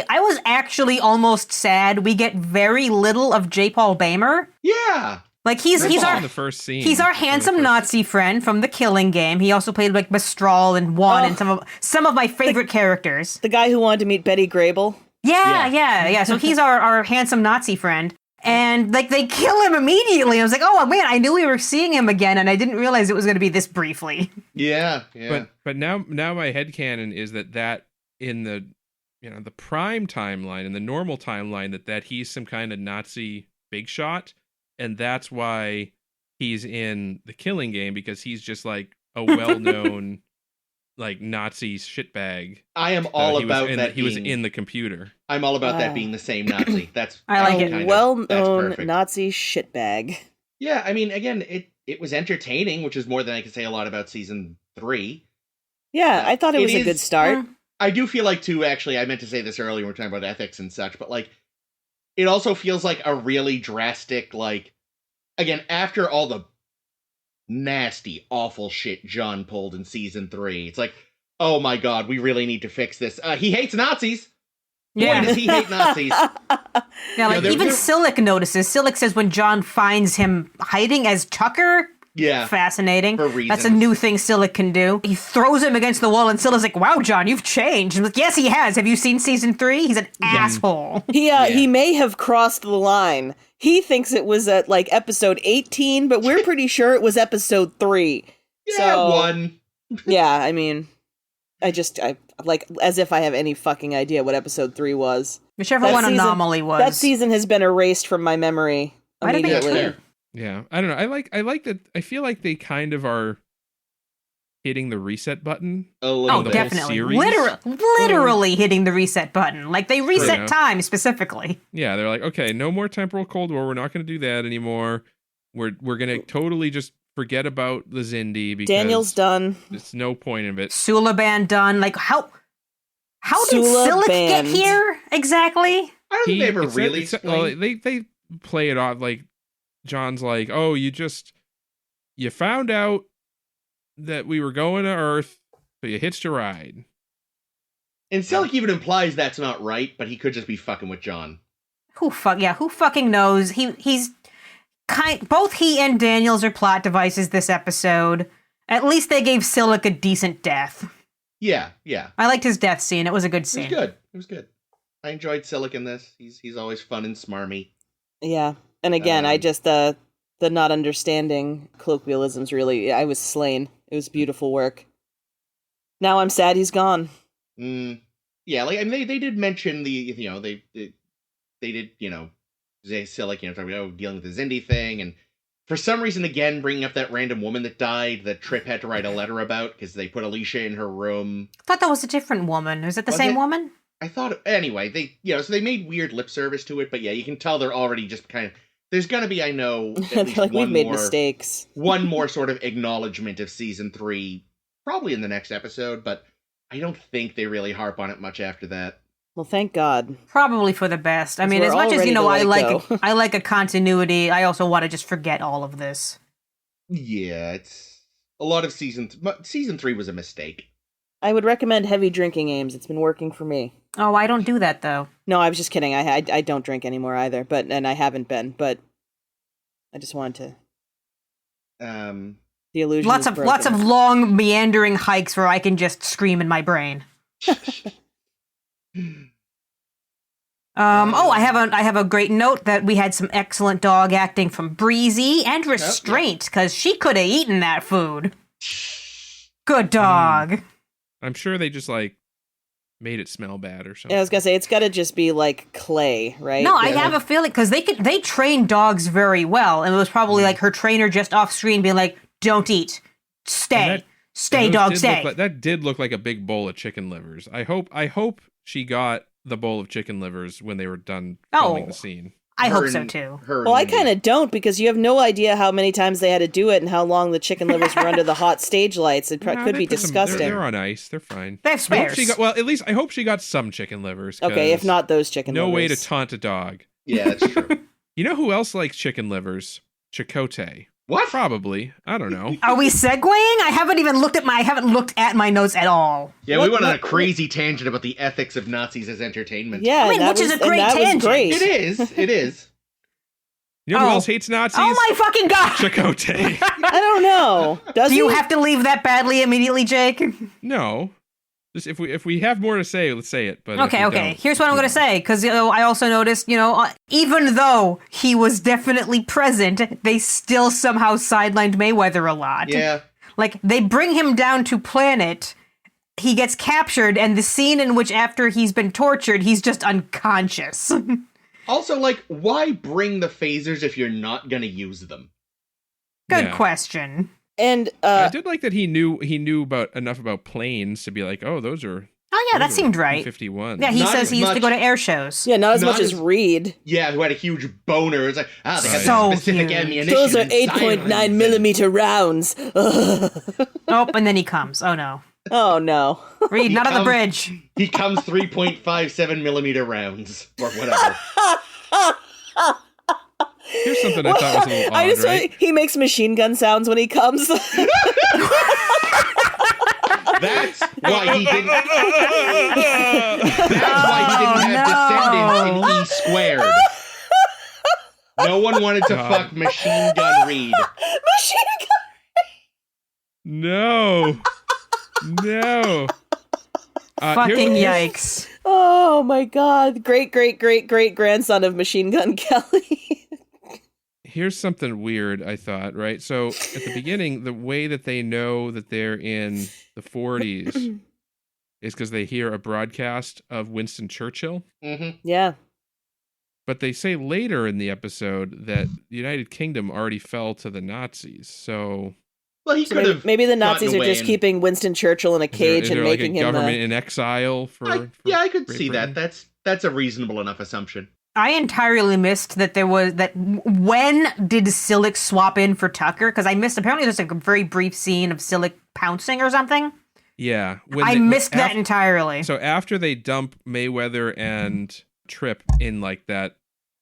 I was actually almost sad we get very little of J. Paul Bamer. Yeah. Like he's our the first scene. He's our handsome Nazi friend from the Killing Game. He also played like Mistral and One and some of my favorite characters. The guy who wanted to meet Betty Grable. Yeah. So he's our handsome Nazi friend. And like they kill him immediately. I was like, oh man, I knew we were seeing him again, and I didn't realize it was going to be this briefly. Yeah. But now my headcanon is that in the the prime timeline, in the normal timeline, that he's some kind of Nazi big shot, and that's why he's in the Killing Game, because he's just like a well-known like Nazi shitbag. I am all about that. He was in the computer. I'm all about that being the same Nazi. I like it. Well-known Nazi shitbag. Yeah, I mean, again, it was entertaining, which is more than I can say a lot about season 3. Yeah, I thought it was a good start. I do feel like, too, actually, I meant to say this earlier, we were talking about ethics and such, but, like, it also feels like a really drastic, like, again, after all the nasty, awful shit John pulled in season 3, it's like, oh my god, we really need to fix this. He hates Nazis! Yeah. Boy, does he hate Nazis! Yeah, like, even Silic notices. Silic says when John finds him hiding as Tucker... Yeah. Fascinating. For reasons. That's a new thing Silic can do. He throws him against the wall, and Silic's like, wow, John, you've changed. I'm like, yes, he has. Have you seen season 3? He's an asshole. He may have crossed the line. He thinks it was at, like, episode 18, but we're pretty sure it was episode 3. Yeah, so, 1. Yeah, I mean, I like, as if I have any fucking idea what episode 3 was. Whichever one Anomaly was. That season has been erased from my memory immediately. Yeah, I don't know. I like that. I feel like they kind of are hitting the reset button. Oh, definitely. Literally hitting the reset button. Like they reset time specifically. Yeah, they're like, okay, no more Temporal Cold War. We're not going to do that anymore. We're going to totally just forget about the Zindi because Daniel's done. There's no point of it. Sulaban done. Like how did Silic get here exactly? I don't think they ever really explained. They play it off like John's like, oh, you found out that we were going to Earth, so you hitched a ride. And Silic even implies that's not right, but he could just be fucking with John. Who fucking knows? Both he and Daniels are plot devices this episode. At least they gave Silic a decent death. Yeah. I liked his death scene. It was a good scene. It was good. I enjoyed Silic in this. He's always fun and smarmy. Yeah. And again, I just, the not understanding colloquialisms really, I was slain. It was beautiful work. Now I'm sad he's gone. Yeah, like, I mean, they did mention they did, say Silic, talking about dealing with the Zindi thing, and for some reason, again, bringing up that random woman that died that Trip had to write a letter about, because they put Alicia in her room. I thought that was a different woman. Was it the same woman? I thought, anyway, so they made weird lip service to it, but yeah, you can tell they're already just kind of, there's gonna be, I know, at least like we've made mistakes. One more sort of acknowledgement of season 3, probably in the next episode, but I don't think they really harp on it much after that. Well, thank God. Probably for the best. I mean, as much as, I like a continuity, I also want to just forget all of this. Yeah, it's a lot of season 3 was a mistake. I would recommend heavy drinking aims. It's been working for me. Oh, I don't do that, though. No, I was just kidding. I don't drink anymore either, and I haven't been, but I just wanted to. Um, The illusion. Lots of long meandering hikes where I can just scream in my brain. I have a great note that we had some excellent dog acting from Breezy and restraint because she could have eaten that food. Good dog. I'm sure they just like made it smell bad or something. Yeah, I was gonna say it's got to just be like clay, right? No, I have a feeling because they train dogs very well, and it was probably like her trainer just off screen being like, "Don't eat, stay, dog, stay." That did look like a big bowl of chicken livers. I hope she got the bowl of chicken livers when they were done filming the scene. I hope so too. Well, I kind of don't because you have no idea how many times they had to do it and how long the chicken livers were under the hot stage lights. It could be disgusting. They're on ice. They're fine. They have spares. At least I hope she got some chicken livers. Okay, if not those chicken livers. No way to taunt a dog. Yeah, that's true. You know who else likes chicken livers? Chakotay. What? Probably. I don't know. Are we segueing? I haven't looked at my notes at all. Yeah, we went on a crazy tangent about the ethics of Naughtzis as entertainment. Yeah, which is a great tangent. Great. It is. You know who else hates Nazis? Oh my fucking god! Chakotay. I don't know. Do you have to leave that badly immediately, Jake? No. Just if we have more to say, let's say it. But okay. Here's what I'm going to say, because I also noticed, even though he was definitely present, they still somehow sidelined Mayweather a lot. Yeah. Like, they bring him down to planet, he gets captured, and the scene in which after he's been tortured, he's just unconscious. Also, like, why bring the phasers if you're not going to use them? Good question. And I did like that he knew enough about planes to be like, oh, those are. Oh yeah, that seemed right. 51. Yeah, he says he used to go to air shows. Yeah, not as much as Reed. Yeah, who had a huge boner. It's like, they have so specific huge. ammunition. Those are 8.9 millimeter rounds. Oh, and then he comes. Oh no. Oh no. Reed, not on the bridge. He comes 3.57 millimeter rounds or whatever. Here's something I thought was a little odd, right? He makes machine gun sounds when he comes. That's why he didn't. That's why he didn't have descendants in E squared. No one wanted to fuck Machine Gun Reed. Machine gun. No. Fucking yikes. Oh my god. Great grandson of Machine Gun Kelly. Here's something weird, I thought, right? So at the beginning, the way that they know that they're in the 40s is because they hear a broadcast of Winston Churchill. Mm-hmm. Yeah. But they say later in the episode that the United Kingdom already fell to the Nazis. So, well, he could have. Maybe the Nazis are just keeping Winston Churchill in a cage and making like a him government in exile for. I could see Britain. that. That's a reasonable enough assumption. I entirely missed that there was that. When did Silic swap in for Tucker? Because I missed. Apparently, there's like a very brief scene of Silic pouncing or something. Yeah, I missed that entirely. So after they dump Mayweather and Tripp in like that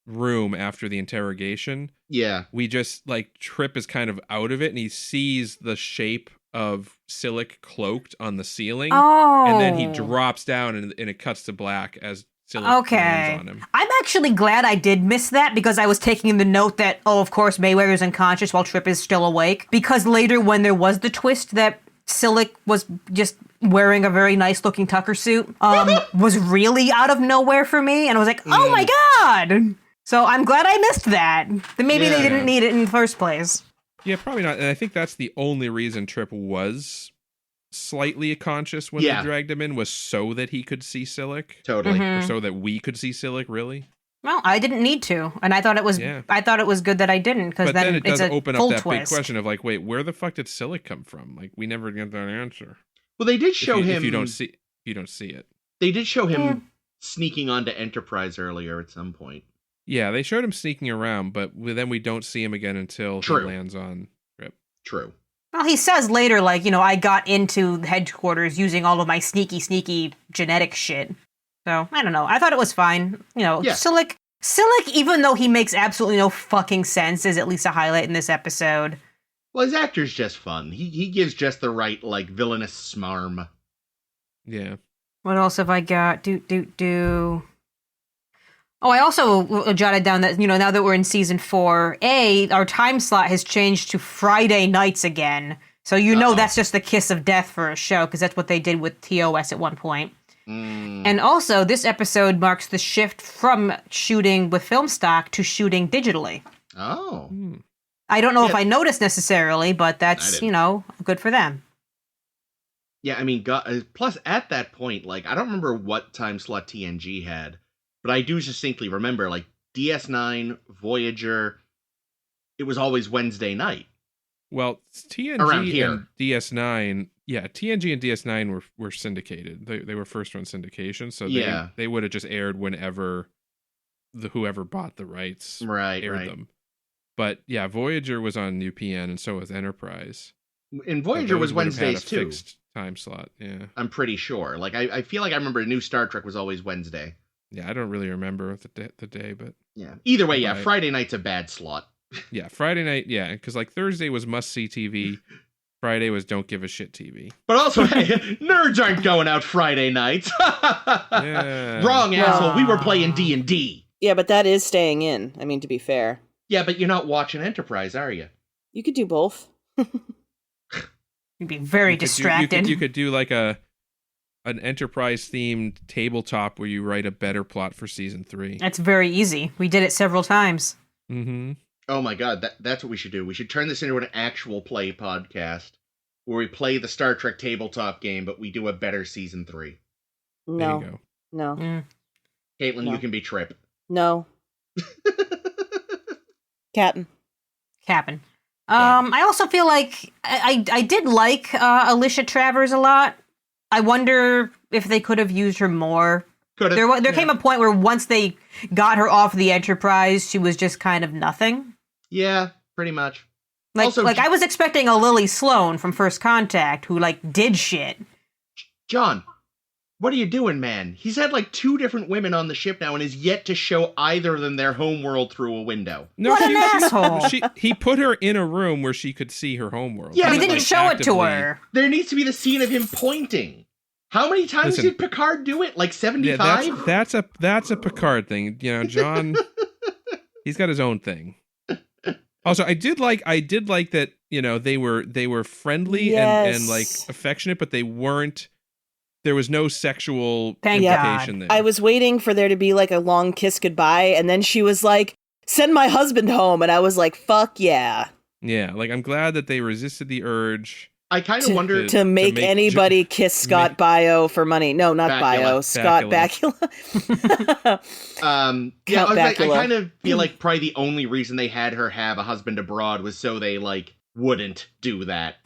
room after the interrogation, yeah, we just like Tripp is kind of out of it, and he sees the shape of Silic cloaked on the ceiling, and then he drops down, and it cuts to black as. Okay. On him. I'm actually glad I did miss that because I was taking the note that, of course, Mayweather's unconscious while Tripp is still awake. Because later when there was the twist that Silic was just wearing a very nice-looking Tucker suit, was really out of nowhere for me. And I was like, oh my god! So I'm glad I missed that. Then maybe they didn't need it in the first place. Yeah, probably not. And I think that's the only reason Tripp was slightly conscious when they dragged him in was so that he could see Silic. Totally. Or so that we could see Silic, really. Well, I didn't need to, and I thought it was good that I didn't, because then it does it's a open full up that twist. big question of like, wait, where the fuck did Silic come from? Like, we never get that answer. Well, they did show him. If you don't see it. They did show him sneaking onto Enterprise earlier at some point. Yeah, they showed him sneaking around, but then we don't see him again until he lands on Tripp. True. Well, he says later, like, I got into headquarters using all of my sneaky genetic shit. So, I don't know. I thought it was fine. Silic, even though he makes absolutely no fucking sense, is at least a highlight in this episode. Well, his actor's just fun. He gives just the right, like, villainous smarm. Yeah. What else have I got? Oh, I also jotted down that, now that we're in season 4A, our time slot has changed to Friday nights again. So that's just the kiss of death for a show, because that's what they did with TOS at one point. And also, this episode marks the shift from shooting with film stock to shooting digitally. Oh. I don't know if I noticed necessarily, but that's, good for them. Yeah, I mean, plus at that point, like, I don't remember what time slot TNG had, but I do distinctly remember, like, DS9, Voyager, it was always Wednesday night. Well, TNG and DS9, TNG and DS9 were syndicated. They were first run syndication, so they would have just aired whenever whoever bought the rights aired them. But yeah, Voyager was on UPN, and so was Enterprise. And Voyager was Wednesdays too. Fixed time slot, yeah. I'm pretty sure. Like, I feel like I remember a new Star Trek was always Wednesday. Yeah, I don't really remember the day, but yeah. Either way, Friday night's a bad slot. Yeah, Friday night, because like Thursday was must-see TV, Friday was don't give a shit TV. But also, hey, nerds aren't going out Friday nights. Wrong, asshole. We were playing D&D. Yeah, but that is staying in. I mean, to be fair. Yeah, but you're not watching Enterprise, are you? You could do both. You'd be very distracted. You could do like an Enterprise-themed tabletop where you write a better plot for season 3. That's very easy. We did it several times. Mm-hmm. Oh my god, that's what we should do. We should turn this into an actual play podcast where we play the Star Trek tabletop game, but we do a better season 3. No. There you go. No. Caitlin, you can be Trip. No. Captain. I also feel like I did like Alicia Travers a lot. I wonder if they could have used her more. There came a point where once they got her off the Enterprise, she was just kind of nothing. Yeah, pretty much. Like I was expecting a Lily Sloan from First Contact who did shit. John, what are you doing, man? He's had 2 different women on the ship now and is yet to show either of them their homeworld through a window. No, what an asshole! He put her in a room where she could see her homeworld. Yeah, but he didn't show it to her. There needs to be the scene of him pointing. How many times did Picard do it? 75? Yeah, that's a Picard thing. John, he's got his own thing. Also, I did like that. They were friendly and affectionate, but they weren't. There was no sexual implication there. I was waiting for there to be a long kiss goodbye, and then she was like, "Send my husband home," and I was like, "Fuck yeah." Yeah, I'm glad that they resisted the urge. I kind of wonder to make anybody kiss Scott Bio for money. No, not Bio. Scott Bakula. I kind of feel like probably the only reason they had her have a husband abroad was so they wouldn't do that.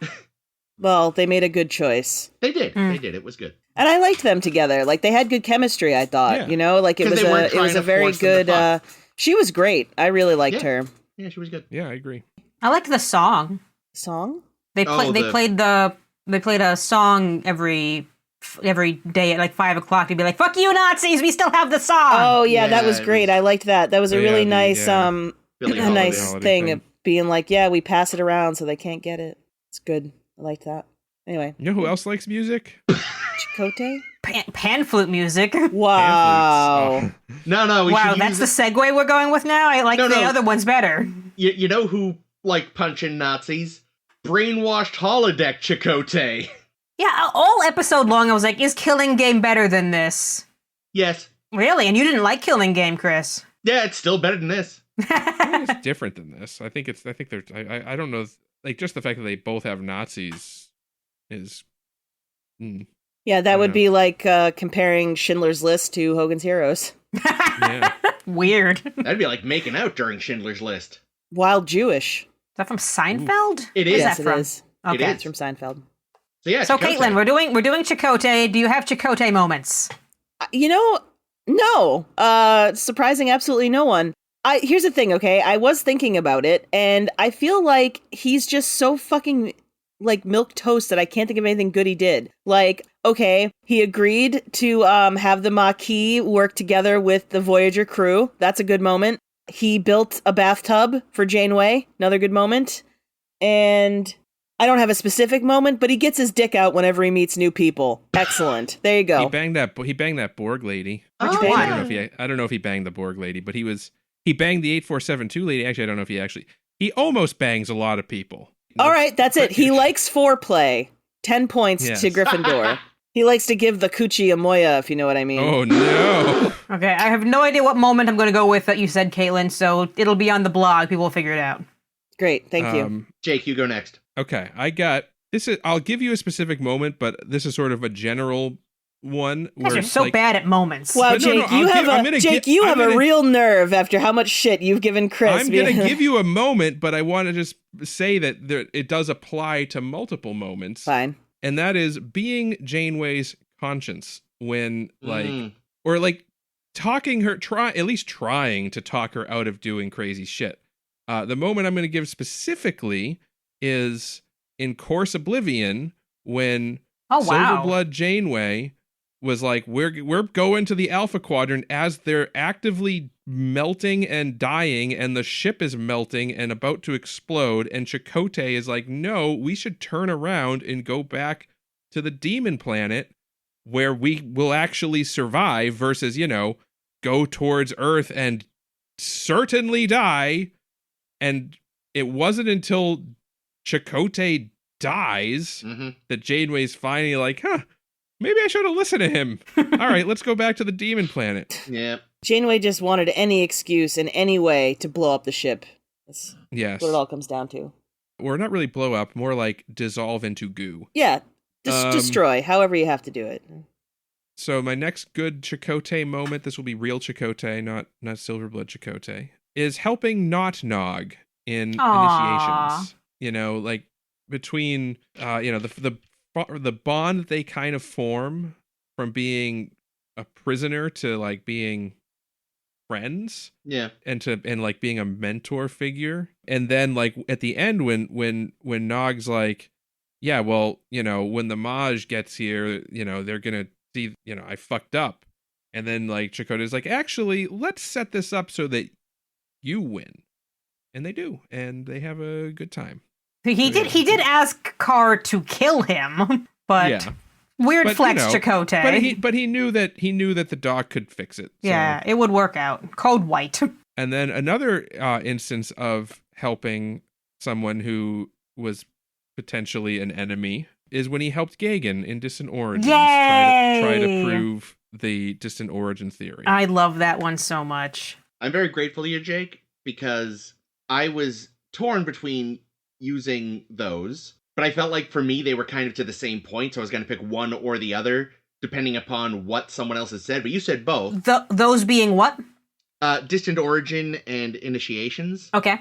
Well, they made a good choice. They did. They did. It was good. And I liked them together. They had good chemistry, I thought. Yeah. It was a very good. She was great. I really liked her. Yeah, she was good. Yeah, I agree. I liked the song. Song? They played a song every day at 5 o'clock to be like, "Fuck you, Nazis! We still have the song." Oh yeah, that was great. I liked that. That was a really nice a nice thing of being we pass it around so they can't get it. It's good. I liked that. Anyway, you know who else likes music? Chakotay? Pan flute music. Wow. Oh. No. Wow, that's the segue we're going with now. I like the other ones better. You know who punching Nazis? Brainwashed holodeck Chakotay. Yeah, all episode long I was like, is Killing Game better than this? Yes. Really? And you didn't like Killing Game, Chris? Yeah, it's still better than this. I think it's different than this. I think they're. I don't know. Just the fact that they both have Nazis is. Yeah, that would be comparing Schindler's List to Hogan's Heroes. Yeah. Weird. That'd be like making out during Schindler's List. Wild Jewish. Is that from Seinfeld? It is. Yes, it is. Okay. It's from Seinfeld. So Caitlin, we're doing Chakotay. Do you have Chakotay moments? No. Surprising absolutely no one. Here's the thing, okay? I was thinking about it, and I feel like he's just so fucking milk toast that I can't think of anything good he did. Okay, he agreed to have the Maquis work together with the Voyager crew. That's a good moment. He built a bathtub for Janeway. Another good moment. And I don't have a specific moment, but he gets his dick out whenever he meets new people. Excellent. There you go. He banged that Borg lady. Which one? I don't know if he banged the Borg lady, but he banged the 8472 lady. Actually, I don't know if he almost bangs a lot of people. All right, that's it. He likes foreplay. 10 points to Gryffindor. He likes to give the coochie a moya, if you know what I mean. Oh, no. Okay, I have no idea what moment I'm going to go with that you said, Caitlin, so it'll be on the blog. People will figure it out. Great, thank you. Jake, you go next. Okay, I'll give you a specific moment, but this is sort of a general one. You guys are so bad at moments. Wow, Jake, you have a real nerve after how much shit you've given Chris. I'm going to give you a moment, but I want to just say that it does apply to multiple moments. Fine. And that is being Janeway's conscience when, talking her, at least trying to talk her out of doing crazy shit. The moment I'm going to give specifically is in Course Oblivion when Silverblood Janeway was like, we're going to the Alpha Quadrant as they're actively melting and dying and the ship is melting and about to explode, and Chakotay is like, no, we should turn around and go back to the demon planet where we will actually survive versus, go towards Earth and certainly die. And it wasn't until Chakotay dies that Janeway's finally like, maybe I should have listened to him. All right, let's go back to the demon planet. Yeah. Janeway just wanted any excuse in any way to blow up the ship. That's yes. what it all comes down to. Or not really blow up, more like dissolve into goo. Yeah, destroy, however you have to do it. So my next good Chakotay moment, this will be real Chakotay, not Silverblood Chakotay, is helping not Nog in initiations. Between the bond that they kind of form from being a prisoner to being friends. Yeah. And being a mentor figure. And then at the end when Nog's like, yeah, well, when the Maj gets here, they're gonna see, I fucked up. And then Chakotay's like, actually, let's set this up so that you win. And they do, and they have a good time. He did ask Carr to kill him, but weird flex, Chakotay. But he knew that the dog could fix it. So. Yeah, it would work out. Code white. And then another instance of helping someone who was potentially an enemy is when he helped Gagan in Distant Origins try to prove the Distant Origin theory. I love that one so much. I'm very grateful to you, Jake, because I was torn between using those, but I felt like for me they were kind of to the same point, so I was going to pick one or the other depending upon what someone else has said. But you said both. Those being what? Distant Origin and Initiations. Okay.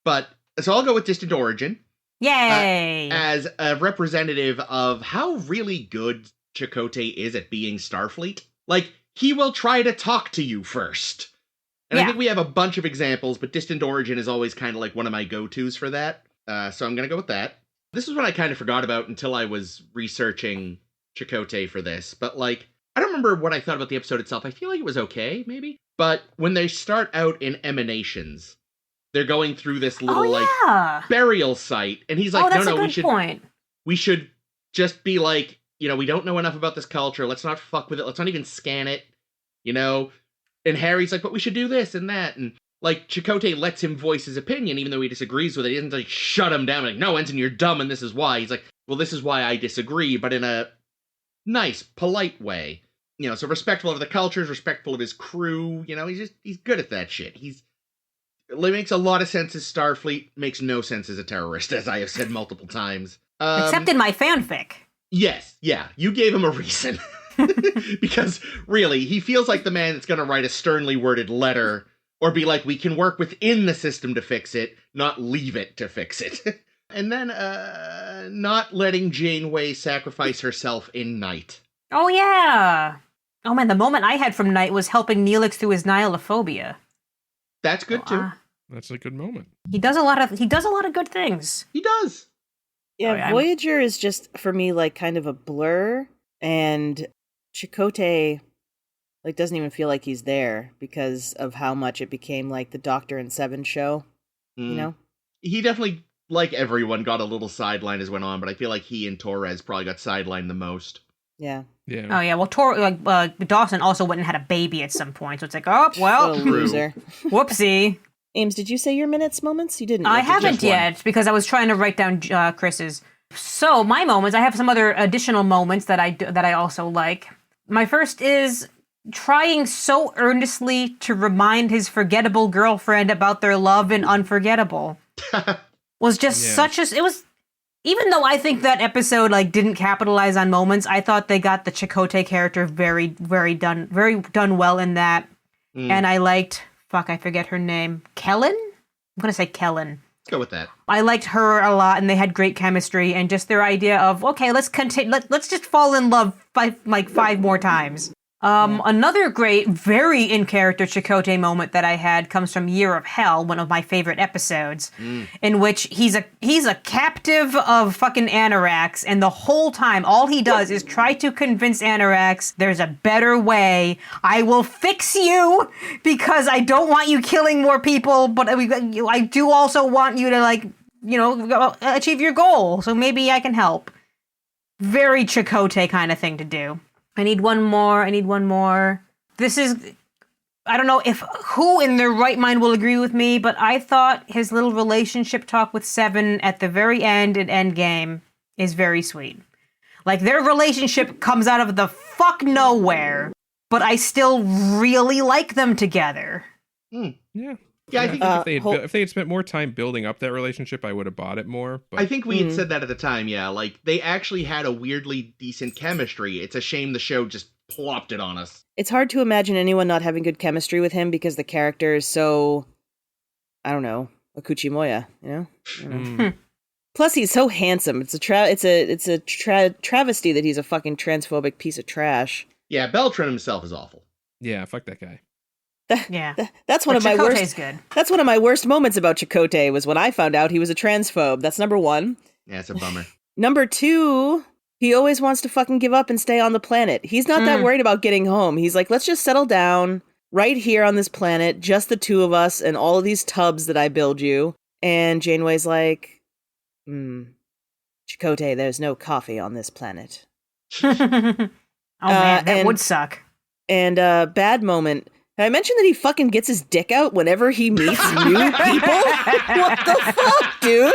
But so I'll go with Distant Origin. Yay! As a representative of how really good Chakotay is at being Starfleet. He will try to talk to you first. And I think we have a bunch of examples, but Distant Origin is always kind of one of my go-tos for that. So I'm going to go with that. This is what I kind of forgot about until I was researching Chakotay for this. But, I don't remember what I thought about the episode itself. I feel like it was okay, maybe. But when they start out in Emanations, they're going through this little, burial site. And he's like, we should just be we don't know enough about this culture. Let's not fuck with it. Let's not even scan it, And Harry's like, but we should do this and that. And, Chakotay lets him voice his opinion, even though he disagrees with it. He doesn't, shut him down. No, Ensign, you're dumb, and this is why. He's like, well, this is why I disagree, but in a nice, polite way. So respectful of the cultures, respectful of his crew. He's good at that shit. It makes a lot of sense as Starfleet, makes no sense as a terrorist, as I have said multiple times. Except in my fanfic. Yes, yeah, you gave him a reason. Because, really, he feels like the man that's going to write a sternly worded letter, or be like, we can work within the system to fix it, not leave it to fix it. And then, not letting Janeway sacrifice herself in Night. Oh, yeah. Oh, man, the moment I had from Night was helping Neelix through his nihilophobia. That's good, too. That's a good moment. He does a lot of good things. He does. Yeah, Voyager is just, for me, kind of a blur, and Chakotay doesn't even feel like he's there because of how much it became the Doctor and Seven show, He definitely like everyone, got a little sidelined as went on, but I feel like he and Torres probably got sidelined the most. Yeah. Yeah. Oh yeah. Well, Dawson also went and had a baby at some point, so it's like, oh well, What a loser. whoopsie. Ames, did you say your minutes, moments? You didn't. I yet, did you? haven't Just one. yet because I was trying to write down Chris's. So my moments, I have some other additional moments that I also like. My first is trying so earnestly to remind his forgettable girlfriend about their love in Unforgettable. Was just it was, even though I think that episode like didn't capitalize on moments, I thought they got the Chakotay character very done well in that. And I liked, I forget her name. Kellen? I'm going to say Kellen. Let's go with that. I liked her a lot, and they had great chemistry, and just their idea of, okay, let's just fall in love 5 more times. Another great, very in-character Chakotay moment that I had comes from Year of Hell, one of my favorite episodes, in which he's a captive of fucking Anorax, and the whole time, all he does is try to convince Anorax there's a better way. I will fix you because I don't want you killing more people, but I do also want you to, achieve your goal, so maybe I can help. Very Chakotay kind of thing to do. I need one more. This is, I don't know who in their right mind will agree with me, but I thought his little relationship talk with Seven at the very end in Endgame is very sweet. Like, their relationship comes out of the fuck nowhere, but I still really like them together. Yeah. Yeah, I think if they had spent more time building up that relationship, I would have bought it more. But I think we had said that at the time, yeah. Like, they actually had a weirdly decent chemistry. It's a shame the show just plopped it on us. It's hard to imagine anyone not having good chemistry with him because the character is so, I don't know, Okuchimoya, you know? Plus, he's so handsome. It's a travesty that he's a fucking transphobic piece of trash. Yeah, Beltran himself is awful. Yeah, fuck that guy. That's one of my worst. Good. That's one of my worst moments about Chakotay was when I found out he was a transphobe. That's number one. Yeah, it's a bummer. Number two, he always wants to fucking give up and stay on the planet. He's not that worried about getting home. He's like, let's just settle down right here on this planet, just the two of us and all of these tubs that I build you. And Janeway's like, Chakotay, there's no coffee on this planet. Man, that would suck. And bad moment. Did I mention that he fucking gets his dick out whenever he meets new people? What the fuck, dude?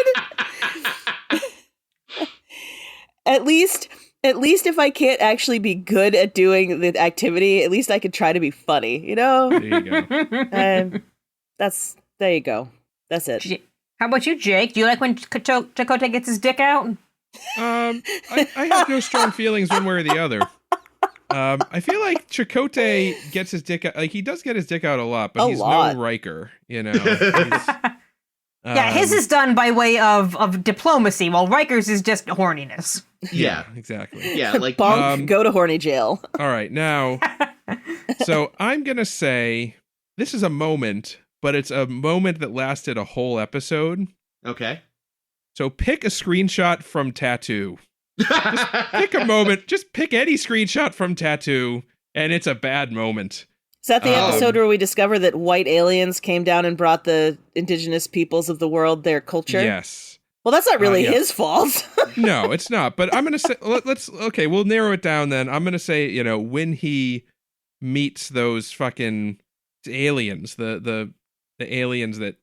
At least if I can't actually be good at doing the activity, at least I could try to be funny, you know? There you go. There you go. That's it. How about you, Jake? Do you like when Chakotay gets his dick out? I have no strong feelings one way or the other. I feel like Chakotay gets his dick out. Like, he does get his dick out a lot, but he's no Riker, you know? Yeah, his is done by way of diplomacy, while Riker's is just horniness. Yeah, exactly. Yeah, like Bonk, go to horny jail. All right, now, so I'm gonna say this is a moment, but it's a moment that lasted a whole episode. Okay. So pick a screenshot from Tattoo. Just pick a moment. Just pick any screenshot from Tattoo, and it's a bad moment. Is that the episode where we discover that white aliens came down and brought the indigenous peoples of the world their culture? Yes. Well, that's not really his fault. No, it's not. But I'm going to say, we'll narrow it down then. I'm going to say, when he meets those fucking aliens, the aliens that,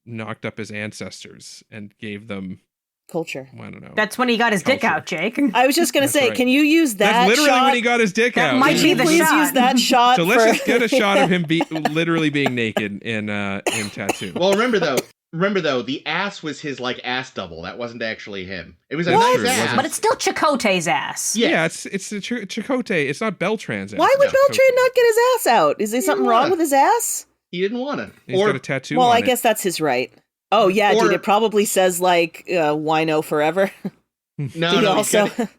knocked up his ancestors and gave them culture. I don't know. That's when he got his dick out, Jake. I was just going to say, can you use that That's literally shot? when he got his dick out. That might be the Please shot. use that shot. So let's just get a shot of him literally being naked in Tattoo. Well, remember though, the ass was his ass double. That wasn't actually him. It was a That's nice true, ass. But it's still Chakotay's ass. Yeah, it's Chakotay. It's not Beltran's ass. Why would Beltran not get his ass out? Is there something wrong with his ass? He didn't want to. He's got a tattoo Well, on I guess that's his right. Oh, yeah, dude, it probably says, wino forever. No,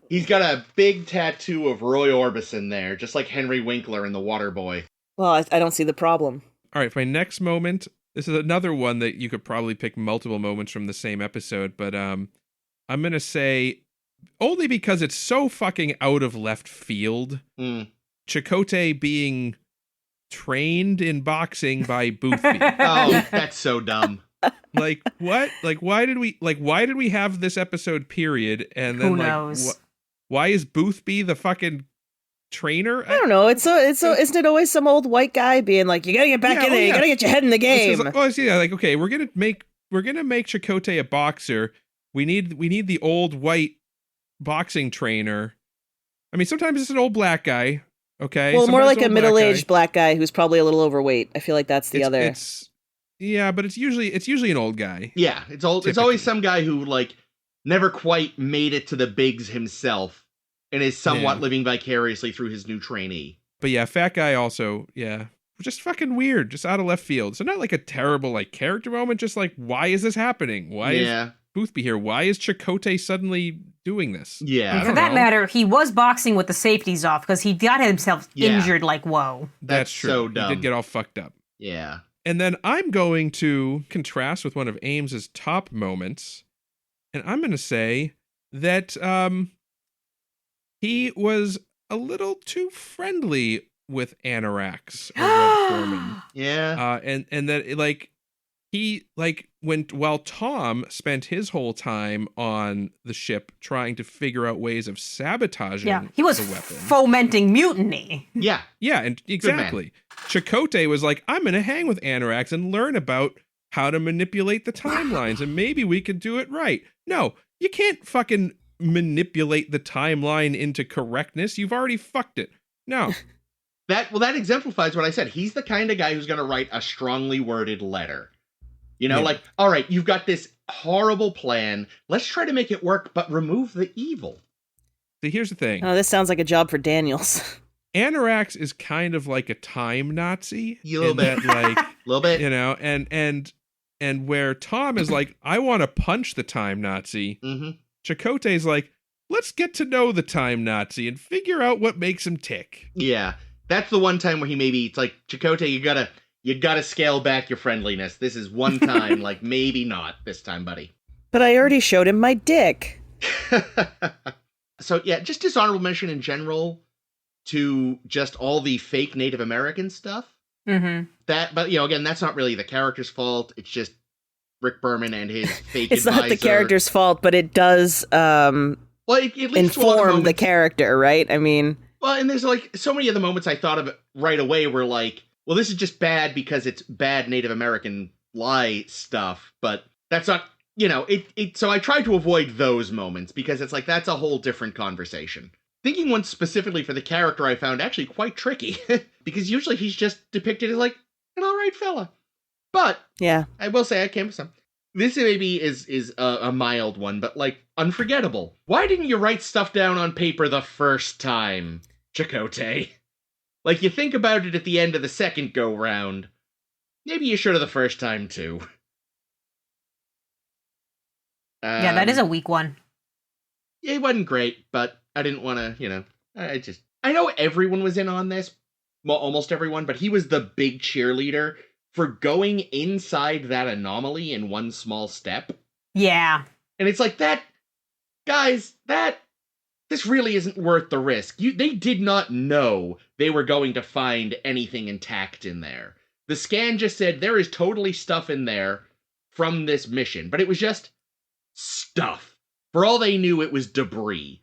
he's got a big tattoo of Roy Orbison there, just like Henry Winkler in The Waterboy. Well, I don't see the problem. All right, for my next moment, this is another one that you could probably pick multiple moments from the same episode, but I'm going to say, only because it's so fucking out of left field, Chakotay being trained in boxing by Boofy. Oh, that's so dumb. Like what? Like why did we have this episode period? And then who knows? Why is Boothby the fucking trainer? I don't know. Isn't it always some old white guy being like, you gotta get back in there, you gotta get your head in the game. Like, okay, we're gonna make Chakotay a boxer. We need the old white boxing trainer. I mean, sometimes it's an old black guy. Okay. Well, sometimes more like a middle-aged black guy who's probably a little overweight. I feel like that's the other. Yeah, but it's usually an old guy. Yeah, it's old. Typically. It's always some guy who like never quite made it to the bigs himself and is somewhat living vicariously through his new trainee. But yeah, fat guy also, just fucking weird, just out of left field. So not like a terrible like character moment, just like, why is this happening? Why is Boothby here? Why is Chakotay suddenly doing this? Yeah. And for that matter, he was boxing with the safeties off because he got himself injured like whoa. That's true. So dumb. He did get all fucked up. Yeah. And then I'm going to contrast with one of Ames's top moments, and I'm going to say that he was a little too friendly with Anorax or Red Foreman. Yeah. And that like he like while Tom spent his whole time on the ship trying to figure out ways of sabotaging he was the weapon. Fomenting mutiny. Yeah. Yeah, and exactly. Chakotay was like, I'm going to hang with Anorax and learn about how to manipulate the timelines, and maybe we could do it right. No, you can't fucking manipulate the timeline into correctness. You've already fucked it. No. That exemplifies what I said. He's the kind of guy who's going to write a strongly worded letter. You know, like, all right, you've got this horrible plan. Let's try to make it work, but remove the evil. See, here's the thing. Oh, this sounds like a job for Daniels. Anorax is kind of like a time Nazi. A little bit. Like, a little bit. You know, and where Tom is like, I want to punch the time Nazi. Mm-hmm. Chakotay's like, let's get to know the time Nazi and figure out what makes him tick. Yeah. That's the one time where it's like, Chakotay, you gotta scale back your friendliness. This is one time, like maybe not this time, buddy. But I already showed him my dick. So yeah, just dishonorable mention in general to just all the fake Native American stuff. Mm-hmm. But again, that's not really the character's fault. It's just Rick Berman and his fake It's advisor. not the character's fault, but it does inform the character, right? I mean... Well, and there's like so many of the moments I thought of right away were like, well, this is just bad because it's bad Native American lie stuff, but that's not, so I try to avoid those moments because it's like, that's a whole different conversation. Thinking one specifically for the character I found actually quite tricky because usually he's just depicted as like an all right fella. But yeah, I will say I came with some. This maybe is a mild one, but like unforgettable. Why didn't you write stuff down on paper the first time, Chakotay? Like, you think about it at the end of the second go-round. Maybe you should have the first time, too. Yeah, that is a weak one. It wasn't great, but I didn't want to, I know everyone was in on this. Well, almost everyone, but he was the big cheerleader for going inside that anomaly in one small step. Yeah. And it's like, this really isn't worth the risk. They did not know they were going to find anything intact in there. The scan just said there is totally stuff in there from this mission, but it was just stuff. For all they knew, it was debris.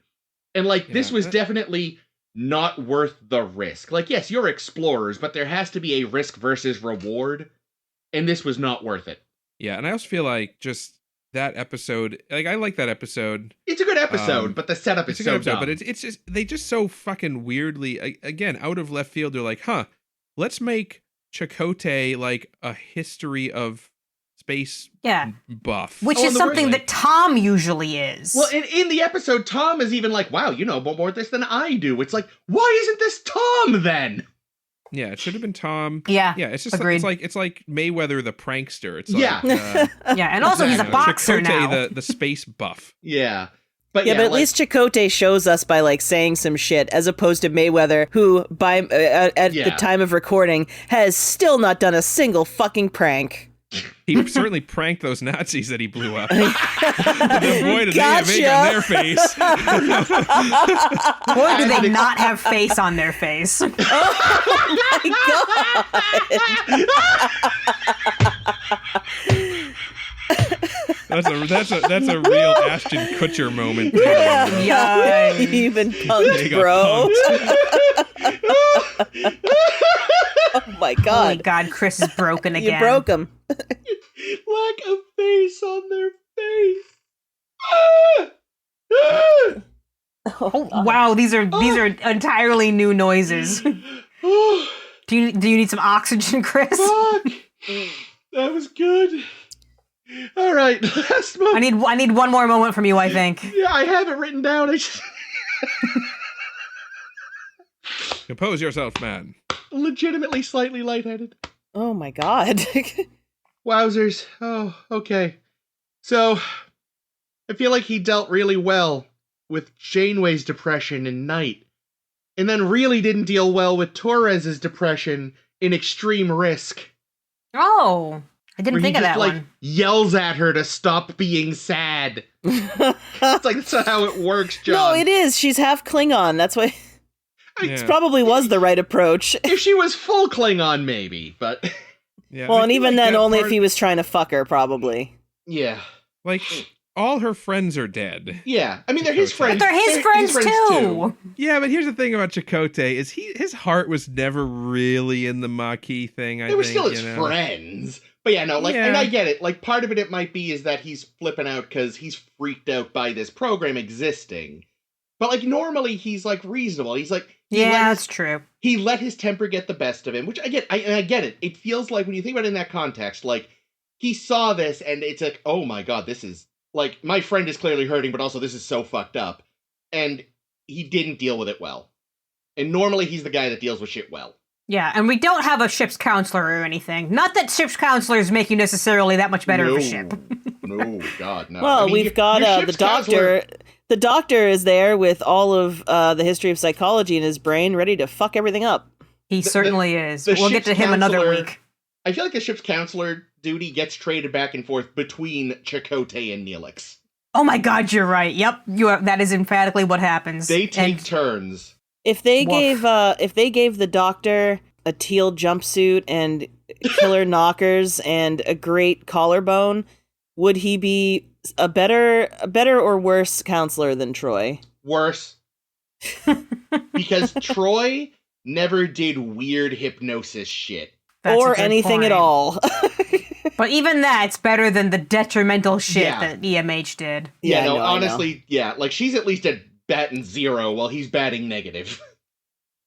And this was definitely not worth the risk. Like, yes, you're explorers, but there has to be a risk versus reward, and this was not worth it. Yeah, and I also feel like just that episode, like, I like that episode. It's a good episode, but the setup is so dumb. But it's just, they just so fucking weirdly, again, out of left field, they're like, let's make Chakotay like a history of space buff. Which is something that Tom usually is. Well, in the episode, Tom is even like, wow, you know more of this than I do. It's like, why isn't this Tom then? Yeah, it should have been Tom. Yeah, it's just it's like Mayweather the prankster. It's like, yeah, and also he's a boxer Chakotay, now. the space buff. Yeah. But at least Chakotay shows us by like saying some shit, as opposed to Mayweather, who at the time of recording has still not done a single fucking prank. He certainly pranked those Nazis that he blew up. Boy, did they have ink on their face. Boy, do they not have face on their face. Oh my god! That's a real Ashton Kutcher moment. Yeah. You've been punked, bro. Oh my God. Oh my God, Chris is broken again. You broke him. Lack of face on their face. Oh, Wow, these are entirely new noises. Do you need some oxygen, Chris? Fuck. That was good. All right, last moment. I need one more moment from you, I think. Yeah, I have it written down. I just Compose yourself, man. legitimately slightly lightheaded. Oh my God. Wowzers. Oh, okay. So, I feel like he dealt really well with Janeway's depression in Night, and then really didn't deal well with Torres's depression in Extreme Risk. Oh, I didn't think of that one. Yells at her to stop being sad. It's like, that's not how it works, John. No, it is. She's half Klingon. That's why it probably was the right approach. If she was full Klingon, maybe, but... Yeah, well, and even then, only if he was trying to fuck her, probably. Yeah. Like, all her friends are dead. Yeah. I mean, they're his friends. But they're his friends too. Yeah, but here's the thing about Chakotay, is his heart was never really in the Maquis thing, I think. They were still his friends. But yeah, no, like, and I get it. Like, part of it might be is that he's flipping out because he's freaked out by this program existing. But, like, normally he's, like, reasonable. He's like... that's true. He let his temper get the best of him, which I get. I get it. It feels like, when you think about it in that context, like, he saw this and it's like, oh my God, this is, like, my friend is clearly hurting, but also this is so fucked up. And he didn't deal with it well. And normally he's the guy that deals with shit well. Yeah, and we don't have a ship's counselor or anything. Not that ship's counselors make you necessarily that much better of a ship. No, God, no. Well, I mean, we've got the doctor. The doctor is there with all of the history of psychology in his brain, ready to fuck everything up. He certainly is. We'll get to him another week. I feel like the ship's counselor duty gets traded back and forth between Chakotay and Neelix. Oh my God, you're right. Yep, that is emphatically what happens. They take turns. If they gave the doctor a teal jumpsuit and killer knockers and a great collarbone, would he be a better or worse counselor than Troy? Worse. Because Troy never did weird hypnosis shit. Or anything at all. But even that's better than the detrimental shit that EMH did. Yeah, no, honestly, like, she's at least at batting 0 while he's batting negative.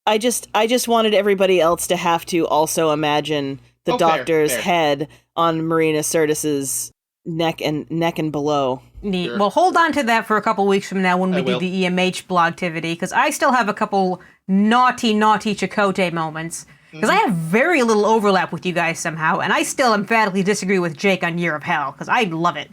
I just wanted everybody else to have to also imagine the doctor's head on Marina Sirtis's neck and below. Neat. Sure. Well, hold on to that for a couple weeks from now when we do the EMH blogtivity, because I still have a couple naughty Chakotay moments. Because I have very little overlap with you guys somehow, and I still emphatically disagree with Jake on Year of Hell, because I love it.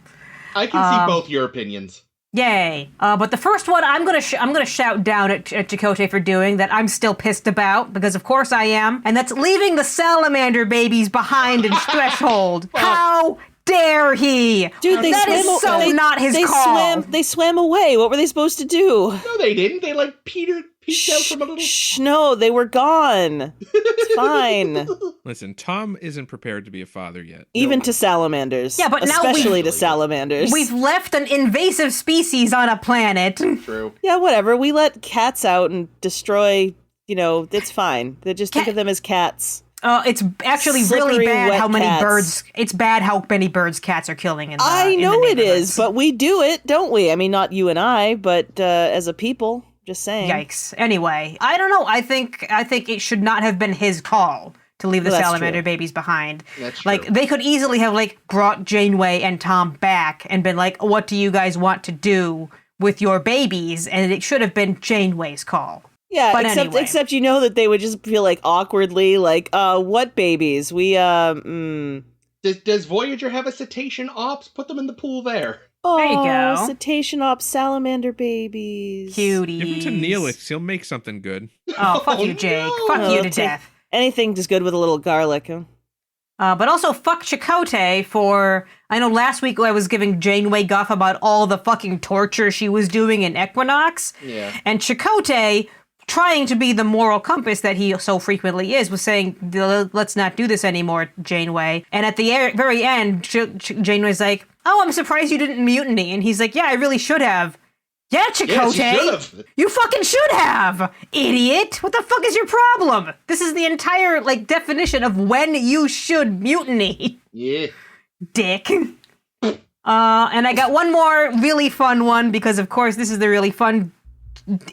I can see both your opinions. Yay. But the first one I'm gonna shout down at Chakotay for doing that I'm still pissed about, because of course I am, and that's leaving the salamander babies behind in Threshold. How dare he? Dude, that is so not his call. They swam away. What were they supposed to do? No, they didn't. They, like, peeked out from a little... No, they were gone. It's fine. Listen, Tom isn't prepared to be a father yet. Even to salamanders. Yeah, but now especially to salamanders. We've left an invasive species on a planet. True. Yeah, whatever. We let cats out and destroy, it's fine. They just think of them as cats. It's actually Slippery, really bad how many cats. birds. It's bad how many birds cats are killing in the I know in the it is, but we do it, don't we? I mean, not you and I, but as a people, just saying. Yikes. Anyway, I don't know. I think it should not have been his call to leave the salamander babies behind. That's true. Like, they could easily have, like, brought Janeway and Tom back and been like, what do you guys want to do with your babies? And it should have been Janeway's call. Yeah, but except you know that they would just feel like awkwardly like, what babies? We Does Voyager have a cetacean ops? Put them in the pool there. Oh, there you go. Cetacean ops salamander babies. Cuties. Give him to Neelix. He'll make something good. Oh, fuck you, Jake. No. Fuck you to death. Anything just good with a little garlic. But also fuck Chakotay for... I know last week I was giving Janeway guff about all the fucking torture she was doing in Equinox. Yeah. And Chakotay trying to be the moral compass that he so frequently is, was saying, let's not do this anymore, Janeway. And at the very end, Janeway's like, oh, I'm surprised you didn't mutiny. And he's like, yeah, I really should have. Yeah, Chakotay, you fucking should have, idiot. What the fuck is your problem? This is the entire, definition of when you should mutiny. Yeah. Dick. And I got one more really fun one, because, of course, this is the really fun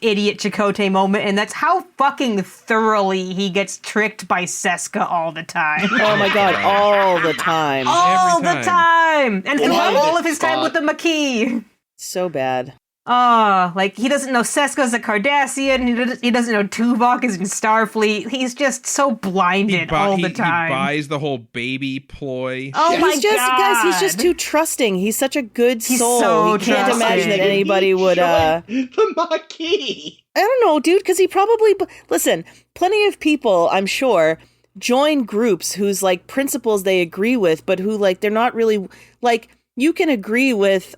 idiot Chakotay moment, and that's how fucking thoroughly he gets tricked by Seska all the time. Oh my god, all the time. All the time! And throughout all of his time with the Maquis. So bad. He doesn't know Seska's a Cardassian, he doesn't know Tuvok is in Starfleet. He's just so blinded all the time. He buys the whole baby ploy. Oh my god! Guys, he's just too trusting. He's such a good soul. So he can't imagine that anybody would, The Maquis! I don't know, dude, because he probably... Listen, plenty of people, I'm sure, join groups whose, principles they agree with, but who, they're not really... you can agree with,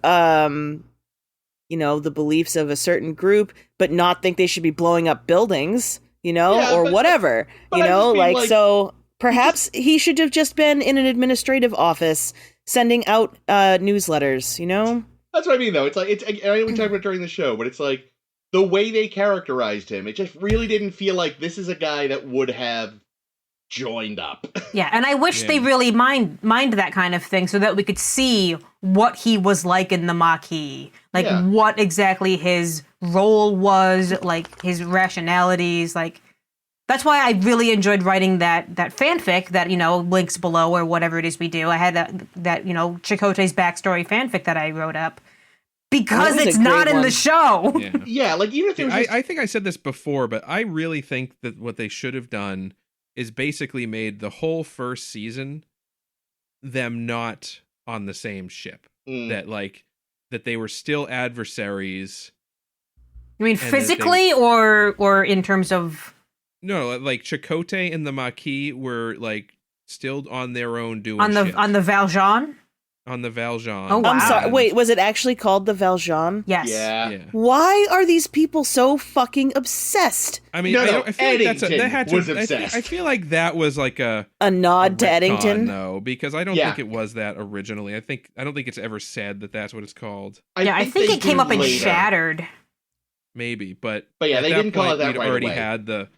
the beliefs of a certain group, but not think they should be blowing up buildings, or whatever, so perhaps he should have just been in an administrative office sending out newsletters, That's what I mean, though. I know we talked about it during the show, but it's the way they characterized him, it just really didn't feel like this is a guy that would have joined up. Yeah, and I wish they really mind that kind of thing so that we could see what he was like in the Maquis. What exactly his role was, his rationalities, That's why I really enjoyed writing that fanfic that, links below or whatever it is we do. I had that Chakotay's backstory fanfic that I wrote up. Because it's not in the show. Yeah, even if it was I think I said this before, but I really think that what they should have done is basically made the whole first season them not on the same ship. That they were still adversaries. You mean physically or in terms of... No, Chakotay and the Maquis were still on their own doing shit. On the Valjean? On the Valjean. Oh, wow. I'm sorry. Wait, was it actually called the Valjean? Yes. Yeah. Why are these people so fucking obsessed? I mean, I feel like was obsessed. I feel like that was a nod to Eddington. No, because I don't think it was that originally. I don't think it's ever said that that's what it's called. I think it came up in Shattered. Maybe, but yeah, they didn't call it that right away. We'd already had the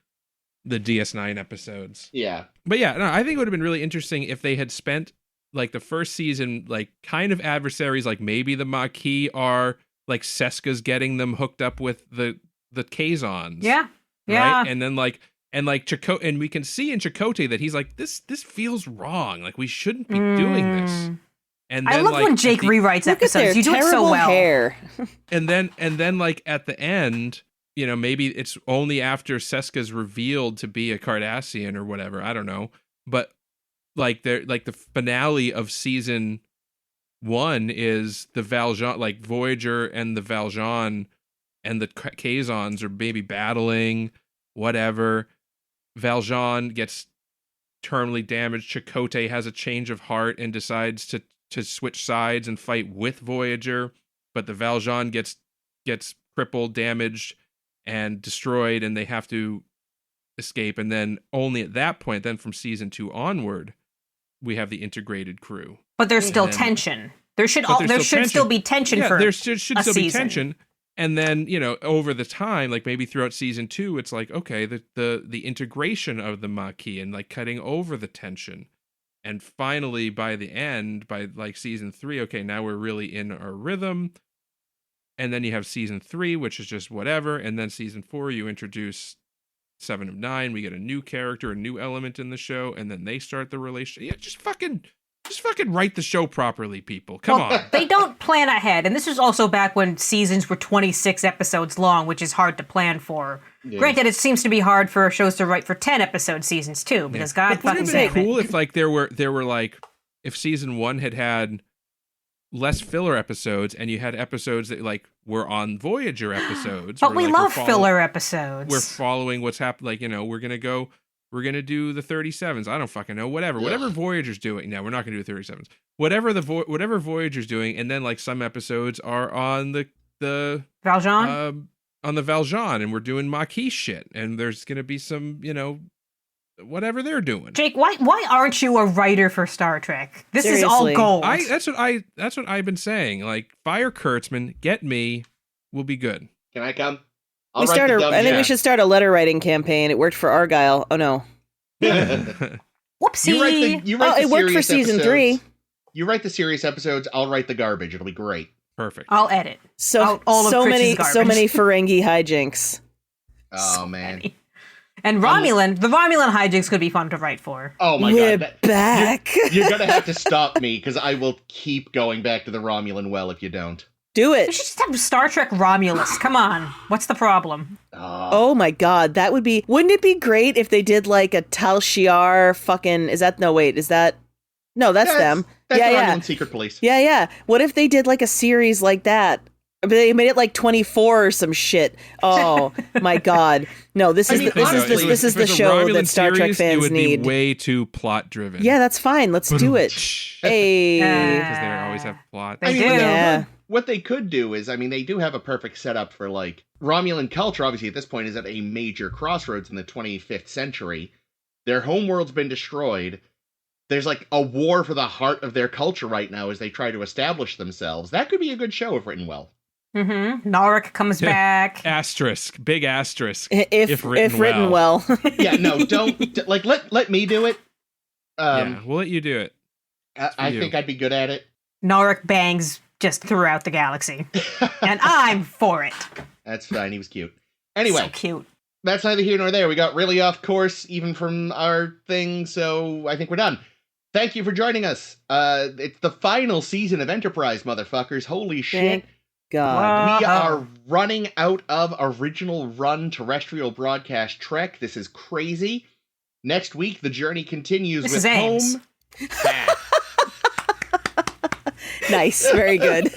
DS9 episodes. Yeah. But yeah, no, I think it would have been really interesting if they had spent the first season, kind of adversaries, maybe the Maquis are Seska's getting them hooked up with the Kazons. Yeah. Yeah. Right? And then Chakotay, and we can see in Chakotay that he's this feels wrong. We shouldn't be doing this. And then, I love when Jake rewrites episodes. You do it so well. Hair. and then at the end, maybe it's only after Seska's revealed to be a Cardassian or whatever. I don't know. But the finale of season 1 is the Valjean, Voyager and the Valjean and the Kazons are maybe battling, whatever. Valjean gets terminally damaged. Chakotay has a change of heart and decides to switch sides and fight with Voyager, but the Valjean gets crippled, damaged, and destroyed, and they have to escape. And then only at that point, then from season 2 onward, we have the integrated crew. But there's still tension. There should still be tension for there should still season. be tension. And then, over the time, maybe throughout season 2, it's okay, the integration of the Maquis and cutting over the tension. And finally, by the end, by season 3, okay, now we're really in our rhythm. And then you have season 3, which is just whatever. And then season 4, you introduce 7 of 9. We get a new character, a new element in the show, and then they start the relationship. Yeah, just fucking write the show properly, people. Come on. They don't plan ahead. And this was also back when seasons were 26 episodes long, which is hard to plan for. Yeah. Granted, it seems to be hard for shows to write for 10 episode seasons too, because God fucking damn it. Wouldn't it be cool if there were if season 1 had less filler episodes and you had episodes that were on Voyager episodes. But we love filler episodes. We're following what's happening. We're going to do the 37s. I don't fucking know. Whatever Voyager's doing. No, we're not going to do the 37s. Whatever Voyager's doing. And then some episodes are on the Valjean? on the Valjean, and we're doing Maquis shit, and there's gonna be some, whatever they're doing. Jake, why aren't you a writer for Star Trek? This Seriously. is all gold. That's what I've been saying. Like, fire Kurtzman, get me, we'll be good. Can I come? I think we should start a letter writing campaign. It worked for Argyle. Oh no. Whoopsie. You write the it worked for season 3. You write the serious episodes, I'll write the garbage. It'll be great. Perfect. I'll edit. So many Ferengi hijinks. Oh man. And the Romulan hijinks could be fun to write for. Oh my We're god. back. You're gonna have to stop me, because I will keep going back to the Romulan well if you don't. Do We it. should just have Star Trek Romulus. Come on. What's the problem? Oh my god, wouldn't it be great if they did like a Tal Shiar fucking, that's them. That's yeah. Romulan Secret Police. Yeah. What if they did like a series like that? But they made it like 24 or some shit. Oh my god. No, this is the show that Star Trek fans need. It would be way too plot driven. Yeah, that's fine. Let's do it. Hey. Because they always have plot. They do. Yeah. What they could do is, they do have a perfect setup for, like, Romulan culture, obviously, at this point, is at a major crossroads in the 25th century. Their homeworld's been destroyed. There's, like, a war for the heart of their culture right now as they try to establish themselves. That could be a good show if written well. Mm-hmm. Narek comes back. Asterisk. Big asterisk. If written well. Yeah, no, don't, like, let me do it. Yeah, we'll let you do it. I think I'd be good at it. Narek bangs just throughout the galaxy. And I'm for it. That's fine, he was cute. Anyway. So cute. That's neither here nor there. We got really off course, even from our thing, so I think we're done. Thank you for joining us. It's the final season of Enterprise, motherfuckers. Holy shit. Thank God. We are running out of original run terrestrial broadcast Trek. This is crazy. Next week, the journey continues with Home. Nice. Very good.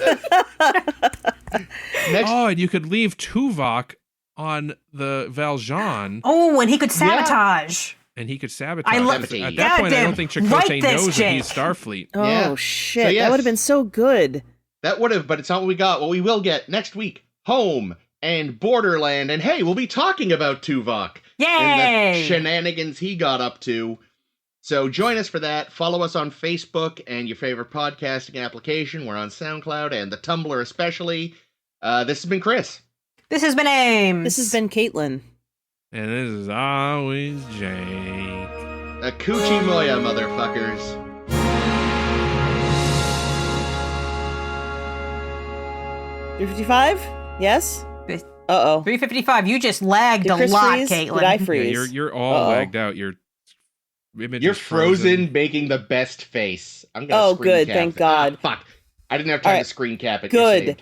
And you could leave Tuvok on the Valjean. Oh, and he could sabotage. And he could sabotage. I love At that point, I don't think Chakotay knows that he's Starfleet. Oh, shit. So, yes, that would have been so good. That would have, but it's not what we got. What we will get next week, Home and Borderland. And hey, we'll be talking about Tuvok. Yay! And the shenanigans he got up to. So join us for that. Follow us on Facebook and your favorite podcasting application. We're on SoundCloud and the Tumblr especially. This has been Chris. This has been Ames. This has been Caitlin. And this is always Jake. A coochie moya, motherfuckers. $355? Yes? Uh-oh. 355. You just lagged a lot, Caitlin. Did I freeze? Yeah, you're all lagged out. Your image You're is frozen, making the best face. I'm gonna screen good. cap Thank it. God. Fuck. I didn't have time to screen cap it. Good.